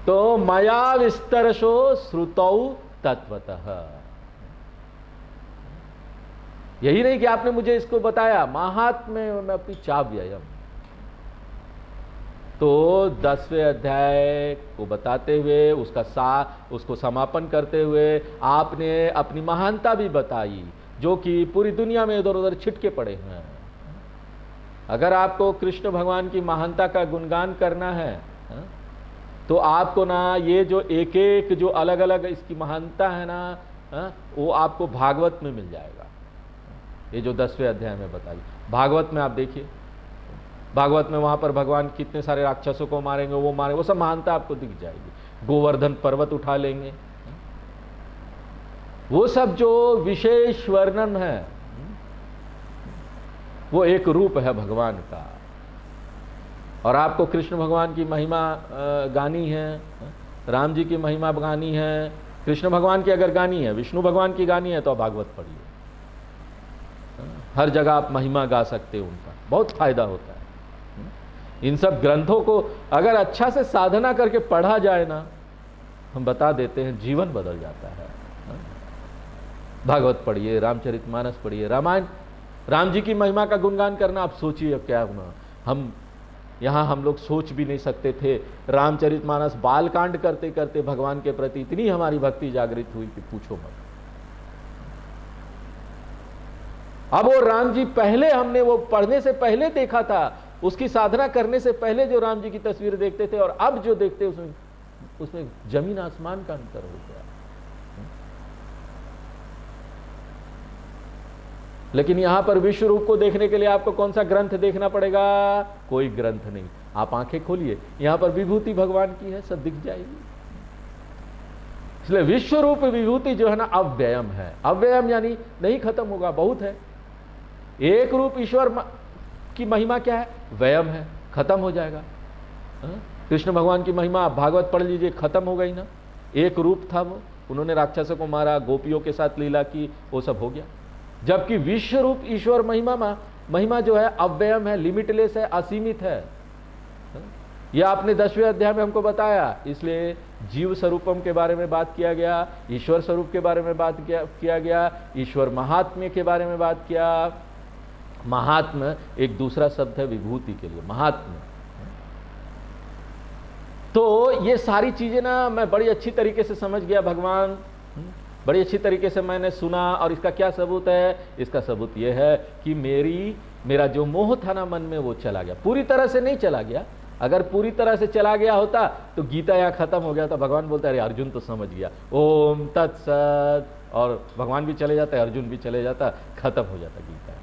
तो मया विस्तरशो श्रुतौ तत्वतः। यही नहीं कि आपने मुझे इसको बताया, महात्म्य में अपनी चाव्ययम्। तो 10वें अध्याय को बताते हुए उसको समापन करते हुए आपने अपनी महानता भी बताई, जो कि पूरी दुनिया में इधर उधर छिटके पड़े हैं। अगर आपको कृष्ण भगवान की महानता का गुणगान करना है तो आपको ना ये जो एक एक जो अलग अलग इसकी महानता है ना, वो आपको भागवत में मिल जाएगा। ये जो 10वें अध्याय में बताई, भागवत में आप देखिए, भागवत में वहां पर भगवान कितने सारे राक्षसों को मारेंगे, वो मारेंगे, वो सब महानता आपको दिख जाएगी। गोवर्धन पर्वत उठा लेंगे, वो सब जो विशेष वर्णन है वो एक रूप है भगवान का। और आपको कृष्ण भगवान की महिमा गानी है, राम जी की महिमा गानी है, कृष्ण भगवान की अगर गानी है, विष्णु भगवान की गानी है तो आप भागवत पढ़िए। हर जगह आप महिमा गा सकते हो, उनका बहुत फायदा होता है। इन सब ग्रंथों को अगर अच्छा से साधना करके पढ़ा जाए ना, हम बता देते हैं जीवन बदल जाता है। भागवत पढ़िए, रामचरितमानस पढ़िए, रामायण, राम जी की महिमा का गुणगान करना, आप सोचिए क्या होना। हम लोग सोच भी नहीं सकते थे, रामचरितमानस बालकांड करते करते भगवान के प्रति इतनी हमारी भक्ति जागृत हुई कि पूछो मत। अब वो राम जी पहले हमने वो पढ़ने से पहले देखा था, उसकी साधना करने से पहले जो राम जी की तस्वीर देखते थे और अब जो देखते उसमें जमीन आसमान का अंतर हो गया। लेकिन यहां पर विश्व रूप को देखने के लिए आपको कौन सा ग्रंथ देखना पड़ेगा? कोई ग्रंथ नहीं, आप आंखें खोलिए, यहां पर विभूति भगवान की है, सब दिख जाएगी। इसलिए विश्व रूप विभूति जो है ना अव्ययम है। अव्ययम यानी नहीं खत्म होगा, बहुत है। एक रूप ईश्वर की महिमा क्या है? व्ययम है, खत्म हो जाएगा। कृष्ण भगवान की महिमा आप भागवत पढ़ लीजिए, खत्म हो गई ना। एक रूप था वो, उन्होंने राक्षसों को मारा, गोपियों के साथ लीला की, वो सब हो गया। जबकि विश्व रूप ईश्वर महिमा जो है अव्ययम है, लिमिटलेस है, असीमित है। यह आपने 10वें अध्याय में हमको बताया। इसलिए जीव स्वरूपम के बारे में बात किया गया, ईश्वर स्वरूप के बारे में बात किया गया, ईश्वर महात्म्य के बारे में बात किया। महात्म्य एक दूसरा शब्द है विभूति के लिए, महात्म्य। तो ये सारी चीजें ना मैं बड़ी अच्छी तरीके से समझ गया, भगवान बड़ी अच्छी तरीके से मैंने सुना। और इसका क्या सबूत है? इसका सबूत यह है कि मेरा जो मोह था ना मन में, वो चला गया। पूरी तरह से नहीं चला गया। अगर पूरी तरह से चला गया होता तो गीता यहाँ खत्म हो गया था। भगवान बोलता है अरे अर्जुन तो समझ गया, ओम तत्सत, और भगवान भी चले जाता है, अर्जुन भी चले जाता, खत्म हो जाता गीता।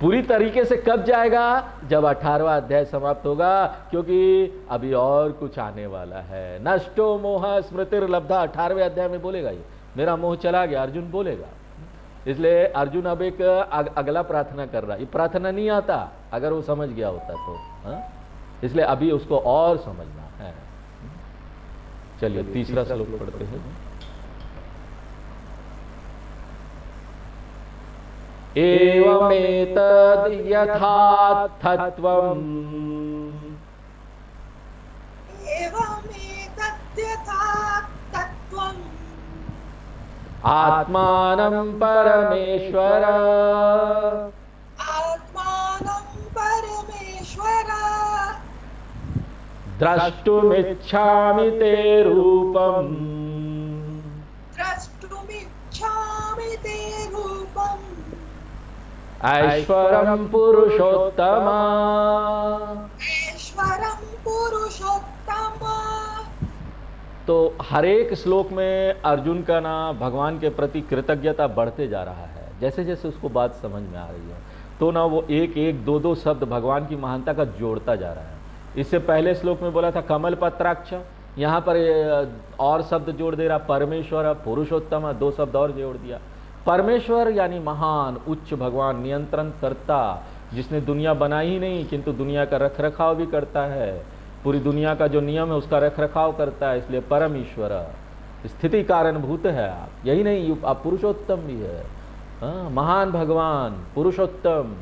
पूरी तरीके से कब जाएगा? जब 18वां अध्याय समाप्त होगा, क्योंकि अभी और कुछ आने वाला है। नष्टो मोह स्मृतिर्लब्धा 18वें अध्याय में बोलेगा ये, मेरा मोह चला गया, अर्जुन बोलेगा। इसलिए अर्जुन अब एक अगला प्रार्थना कर रहा है। ये प्रार्थना नहीं आता अगर वो समझ गया होता तो, हाँ? इसलिए अभी उसको और समझना है। चलिए तीसरा श्लोक पढ़ते हैं। एवमेतद् यथार्थत्वम् आत्मानं परमेश्वर द्रष्टुमिच्छामि ते रूपम् ऐश्वरं पुरुषोत्तम। तो हर एक श्लोक में अर्जुन का ना भगवान के प्रति कृतज्ञता बढ़ते जा रहा है। जैसे जैसे उसको बात समझ में आ रही है तो ना वो एक एक दो दो शब्द भगवान की महानता का जोड़ता जा रहा है। इससे पहले श्लोक में बोला था कमल पत्राक्ष, यहाँ पर और शब्द जोड़ दे रहा, परमेश्वर पुरुषोत्तम, दो शब्द और जोड़ दिया। परमेश्वर यानी महान उच्च भगवान, नियंत्रण करता, जिसने दुनिया बनाई ही नहीं किंतु दुनिया का रख रखाव भी करता है, पूरी दुनिया का जो नियम है उसका रख रखाव करता है, इसलिए परम ईश्वर स्थिति कारणभूत है आप। यही नहीं, आप पुरुषोत्तम भी है। हाँ, महान भगवान पुरुषोत्तम।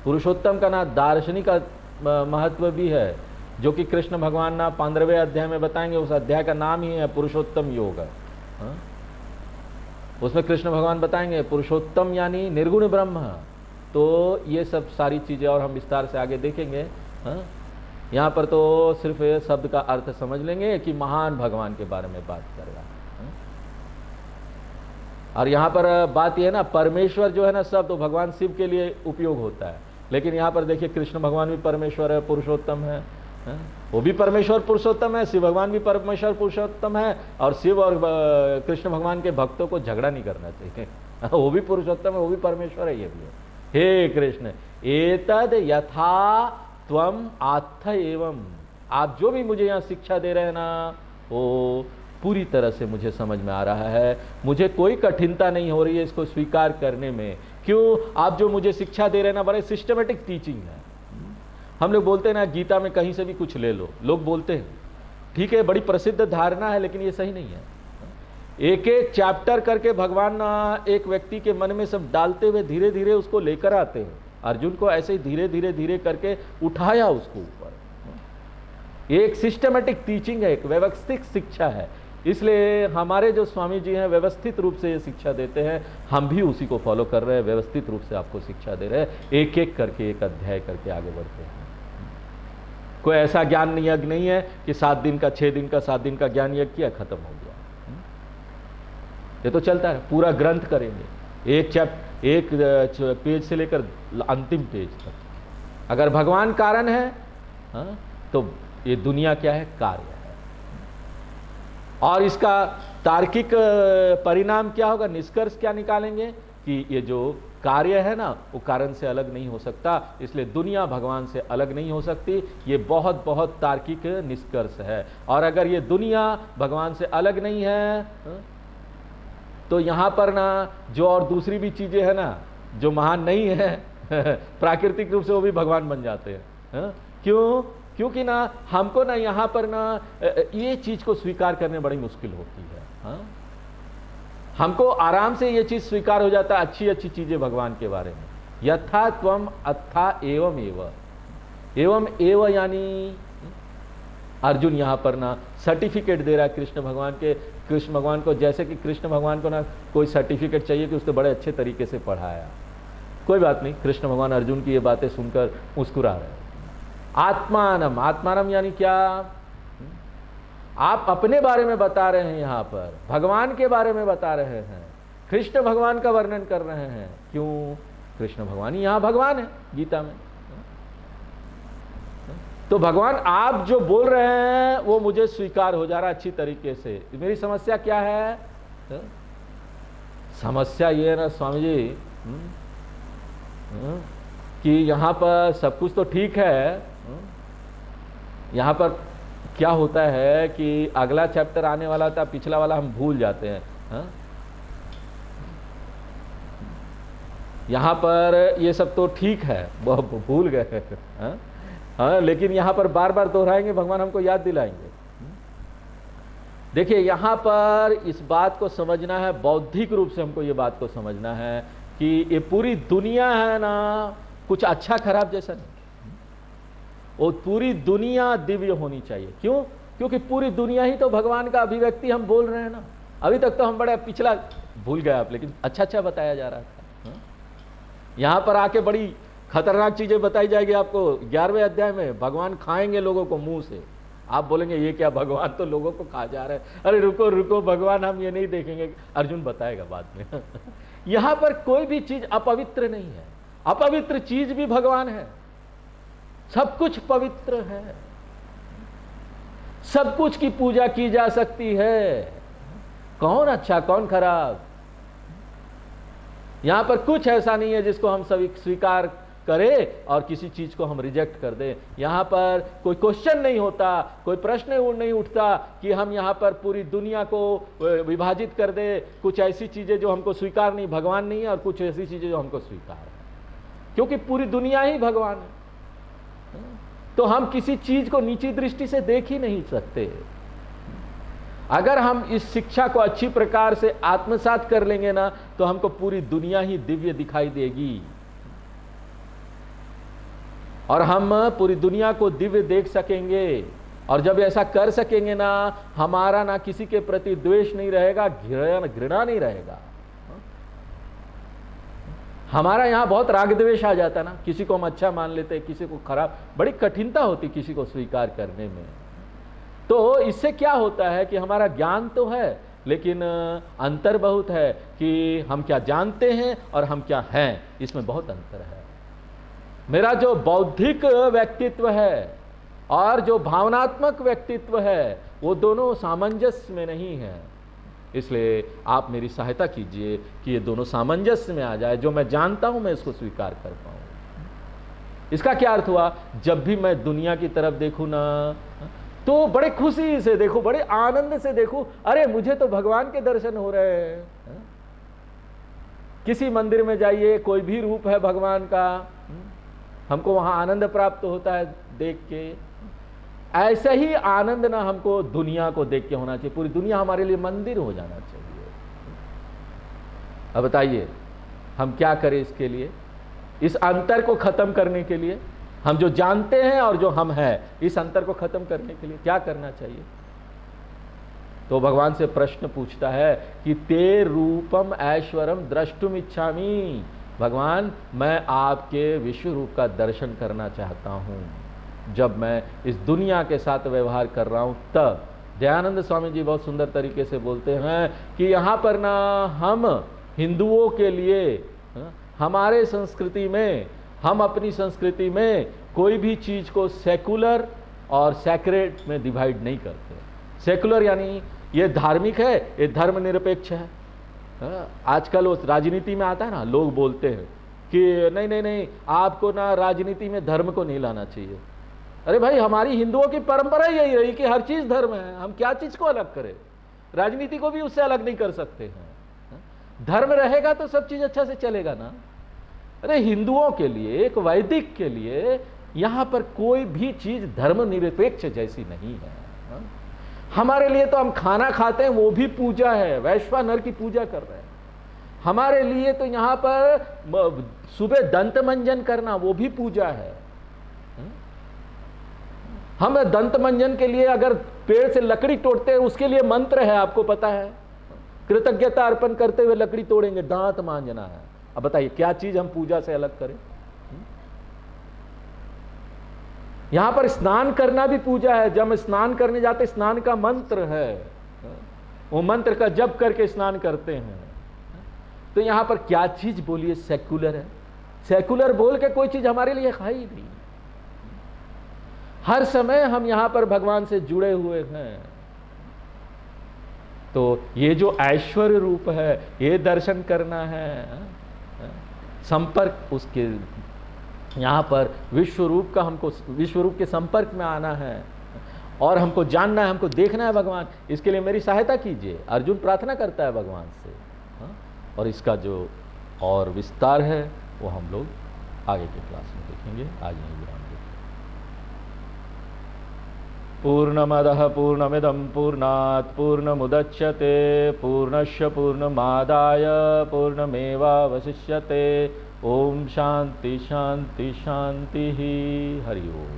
पुरुषोत्तम का ना दार्शनिक महत्व भी है, जो कि कृष्ण भगवान ना 15वें अध्याय में बताएंगे। उस अध्याय का नाम ही है पुरुषोत्तम योग। हाँ? उसमें कृष्ण भगवान बताएंगे पुरुषोत्तम यानी निर्गुण ब्रह्म। तो ये सब सारी चीजें और हम विस्तार से आगे देखेंगे। हाँ? यहाँ पर तो सिर्फ ये शब्द का अर्थ समझ लेंगे कि महान भगवान के बारे में बात कर रहा है। और यहाँ पर बात यह है ना, परमेश्वर जो है ना शब्द, तो भगवान शिव के लिए उपयोग होता है, लेकिन यहाँ पर देखिए कृष्ण भगवान भी परमेश्वर है, पुरुषोत्तम है। वो भी परमेश्वर पुरुषोत्तम है, शिव भगवान भी परमेश्वर पुरुषोत्तम है। और शिव और कृष्ण भगवान के भक्तों को झगड़ा नहीं करना चाहिए। वो भी पुरुषोत्तम है, वो भी परमेश्वर है, ये भी है। हे कृष्ण एतद यथा त्वम आत्थ एवं, आप जो भी मुझे यहाँ शिक्षा दे रहे हैं ना, वो पूरी तरह से मुझे समझ में आ रहा है। मुझे कोई कठिनता नहीं हो रही है इसको स्वीकार करने में। क्यों? आप जो मुझे शिक्षा दे रहे हैं ना, बड़े सिस्टमेटिक टीचिंग है। हम लोग बोलते हैं ना गीता में कहीं से भी कुछ ले लो, लोग बोलते हैं, ठीक है, बड़ी प्रसिद्ध धारणा है, लेकिन ये सही नहीं है। एक एक चैप्टर करके भगवान ना एक व्यक्ति के मन में सब डालते हुए धीरे धीरे उसको लेकर आते हैं। अर्जुन को ऐसे ही धीरे धीरे धीरे करके उठाया उसको ऊपर। एक सिस्टमेटिक टीचिंग है, एक व्यवस्थित शिक्षा है। इसलिए हमारे जो स्वामी जी हैं व्यवस्थित रूप से ये शिक्षा देते हैं, हम भी उसी को फॉलो कर रहे हैं, व्यवस्थित रूप से आपको शिक्षा दे रहे हैं, एक एक करके एक अध्याय करके आगे बढ़ते हैं। कोई ऐसा ज्ञान यज्ञ नहीं है कि 7 दिन का 6 दिन का 7 दिन का ज्ञान यज्ञ किया खत्म हो गया। ये तो चलता है, पूरा ग्रंथ करेंगे, एक पेज से लेकर अंतिम पेज तक। अगर भगवान कारण है, हाँ, तो ये दुनिया क्या है? कार्य है। और इसका तार्किक परिणाम क्या होगा, निष्कर्ष क्या निकालेंगे कि ये जो कार्य है ना वो कारण से अलग नहीं हो सकता, इसलिए दुनिया भगवान से अलग नहीं हो सकती। ये बहुत बहुत तार्किक निष्कर्ष है। और अगर ये दुनिया भगवान से अलग नहीं है, तो यहाँ पर ना जो और दूसरी भी चीजें हैं ना जो महान नहीं है प्राकृतिक रूप से वो भी भगवान बन जाते हैं। क्यों? क्योंकि ना हमको ना यहाँ पर ना ये चीज को स्वीकार करने बड़ी मुश्किल होती है। हाँ? हमको आराम से ये चीज स्वीकार हो जाता है, अच्छी अच्छी चीजें भगवान के बारे में। यथा त्वम अथा एवं एवं एव यानी अर्जुन यहाँ पर ना सर्टिफिकेट दे रहा है कृष्ण भगवान के, कृष्ण भगवान को, जैसे कि कृष्ण भगवान को ना कोई सर्टिफिकेट चाहिए कि उसने बड़े अच्छे तरीके से पढ़ाया। कोई बात नहीं, कृष्ण भगवान अर्जुन की ये बातें सुनकर मुस्कुरा रहे हैं। आत्मानम, आत्मानम यानी क्या? आप अपने बारे में बता रहे हैं, यहाँ पर भगवान के बारे में बता रहे हैं, कृष्ण भगवान का वर्णन कर रहे हैं। क्यों? कृष्ण भगवान ही यहाँ भगवान है गीता में। तो भगवान आप जो बोल रहे हैं वो मुझे स्वीकार हो जा रहा है अच्छी तरीके से। मेरी समस्या क्या है? समस्या ये है ना स्वामी जी, कि यहाँ पर सब कुछ तो ठीक है, यहाँ पर क्या होता है कि अगला चैप्टर आने वाला था, पिछला वाला हम भूल जाते हैं। यहाँ पर ये सब तो ठीक है, वो भूल गए। हाँ, लेकिन यहाँ पर बार बार दोहराएंगे, भगवान हमको याद दिलाएंगे। देखिए, यहाँ पर इस बात को समझना है, बौद्धिक रूप से हमको ये बात को समझना है कि ये पूरी दुनिया है ना, कुछ अच्छा खराब जैसा नहीं, वो पूरी दुनिया दिव्य होनी चाहिए। क्यों? क्योंकि पूरी दुनिया ही तो भगवान का अभिव्यक्ति हम बोल रहे हैं ना। अभी तक तो हम बड़ा पिछला भूल गए आप, लेकिन अच्छा अच्छा बताया जा रहा था। यहाँ पर आके बड़ी खतरनाक चीजें बताई जाएगी आपको। 11वें अध्याय में भगवान खाएंगे लोगों को मुंह से। आप बोलेंगे ये क्या, भगवान तो लोगों को खा जा रहे हैं। अरे रुको रुको भगवान, हम ये नहीं देखेंगे, अर्जुन बताएगा बाद में। यहां पर कोई भी चीज अपवित्र नहीं है, अपवित्र चीज भी भगवान है। सब कुछ पवित्र है, सब कुछ की पूजा की जा सकती है। कौन अच्छा कौन खराब, यहां पर कुछ ऐसा नहीं है जिसको हम सभी स्वीकार करें और किसी चीज को हम रिजेक्ट कर दें। यहां पर कोई क्वेश्चन नहीं होता, कोई प्रश्न नहीं उठता कि हम यहां पर पूरी दुनिया को विभाजित कर दें। कुछ ऐसी चीजें जो हमको स्वीकार नहीं, भगवान नहीं है, और कुछ ऐसी चीजें जो हमको स्वीकार है, क्योंकि पूरी दुनिया ही भगवान है। तो हम किसी चीज को नीची दृष्टि से देख ही नहीं सकते। अगर हम इस शिक्षा को अच्छी प्रकार से आत्मसात कर लेंगे ना, तो हमको पूरी दुनिया ही दिव्य दिखाई देगी और हम पूरी दुनिया को दिव्य देख सकेंगे। और जब ऐसा कर सकेंगे ना, हमारा ना किसी के प्रति द्वेष नहीं रहेगा, घृणा नहीं रहेगा। हमारा यहां बहुत राग द्वेष आ जाता ना, किसी को हम अच्छा मान लेते, किसी को खराब, बड़ी कठिनता होती किसी को स्वीकार करने में। तो इससे क्या होता है कि हमारा ज्ञान तो है, लेकिन अंतर बहुत है कि हम क्या जानते हैं और हम क्या हैं, इसमें बहुत अंतर है। मेरा जो बौद्धिक व्यक्तित्व है और जो भावनात्मक व्यक्तित्व है, वो दोनों सामंजस्य में नहीं है। इसलिए आप मेरी सहायता कीजिए कि ये दोनों सामंजस्य में आ जाए। जो मैं जानता हूं मैं इसको स्वीकार कर पाऊं। इसका क्या अर्थ हुआ? जब भी मैं दुनिया की तरफ देखूं ना, तो बड़े खुशी से देखूं, बड़े आनंद से देखूं, अरे मुझे तो भगवान के दर्शन हो रहे हैं। किसी मंदिर में जाइए, कोई भी रूप है भगवान का, हमको वहां आनंद प्राप्त होता है देख के। ऐसे ही आनंद ना हमको दुनिया को देख के होना चाहिए। पूरी दुनिया हमारे लिए मंदिर हो जाना चाहिए। अब बताइए हम क्या करें इसके लिए, इस अंतर को खत्म करने के लिए। हम जो जानते हैं और जो हम हैं, इस अंतर को खत्म करने के लिए क्या करना चाहिए? तो भगवान से प्रश्न पूछता है कि ते रूपम ऐश्वरम द्रष्टुम इच्छामि। भगवान, मैं आपके विश्व रूप का दर्शन करना चाहता हूं। जब मैं इस दुनिया के साथ व्यवहार कर रहा हूं, तब दयानंद स्वामी जी बहुत सुंदर तरीके से बोलते हैं कि यहाँ पर ना हम हिंदुओं के लिए, हमारे संस्कृति में, हम अपनी संस्कृति में कोई भी चीज को सेकुलर और सैक्रेड में डिवाइड नहीं करते। सेकुलर यानी ये धार्मिक है, ये धर्मनिरपेक्ष है। आजकल वो राजनीति में आता है ना, लोग बोलते हैं कि नहीं नहीं नहीं, आपको ना राजनीति में धर्म को नहीं लाना चाहिए। अरे भाई, हमारी हिंदुओं की परंपरा यही रही कि हर चीज धर्म है, हम क्या चीज को अलग करें? राजनीति को भी उससे अलग नहीं कर सकते हैं। धर्म रहेगा तो सब चीज अच्छा से चलेगा ना। अरे हिंदुओं के लिए, एक वैदिक के लिए यहां पर कोई भी चीज धर्मनिरपेक्ष जैसी नहीं है। हमारे लिए तो हम खाना खाते हैं, वो भी पूजा है, वैश्वानर की पूजा कर रहे हैं। हमारे लिए तो यहां पर सुबह दंत मंजन करना, वो भी पूजा है। हम दंत मंजन के लिए अगर पेड़ से लकड़ी तोड़ते हैं, उसके लिए मंत्र है, आपको पता है। कृतज्ञता अर्पण करते हुए लकड़ी तोड़ेंगे, दांत मांजना है। अब बताइए क्या चीज हम पूजा से अलग करें? यहां पर स्नान करना भी पूजा है। जब हम स्नान करने जाते, स्नान का मंत्र है, वो मंत्र का जप करके स्नान करते हैं। तो यहां पर क्या चीज बोलिए सेकुलर है? सेकुलर बोल के कोई चीज हमारे लिए है ही नहीं। हर समय हम यहां पर भगवान से जुड़े हुए हैं। तो ये जो ऐश्वर्य रूप है, ये दर्शन करना है, संपर्क उसके यहाँ पर विश्व रूप का हमको विश्व रूप के संपर्क में आना है और हमको जानना है, हमको देखना है भगवान। इसके लिए मेरी सहायता कीजिए, अर्जुन प्रार्थना करता है भगवान से। हाँ? और इसका जो और विस्तार है वो हम लोग आगे के क्लास में देखेंगे। आज यहीं विराम देते हैं। पूर्णमदः पूर्णमिदं पूर्णात् पूर्णमुदच्यते पूर्णस्य पूर्णमादाय पूर्णमेवावशिष्यते। ओम शांति शांति शांति। हरि ओम।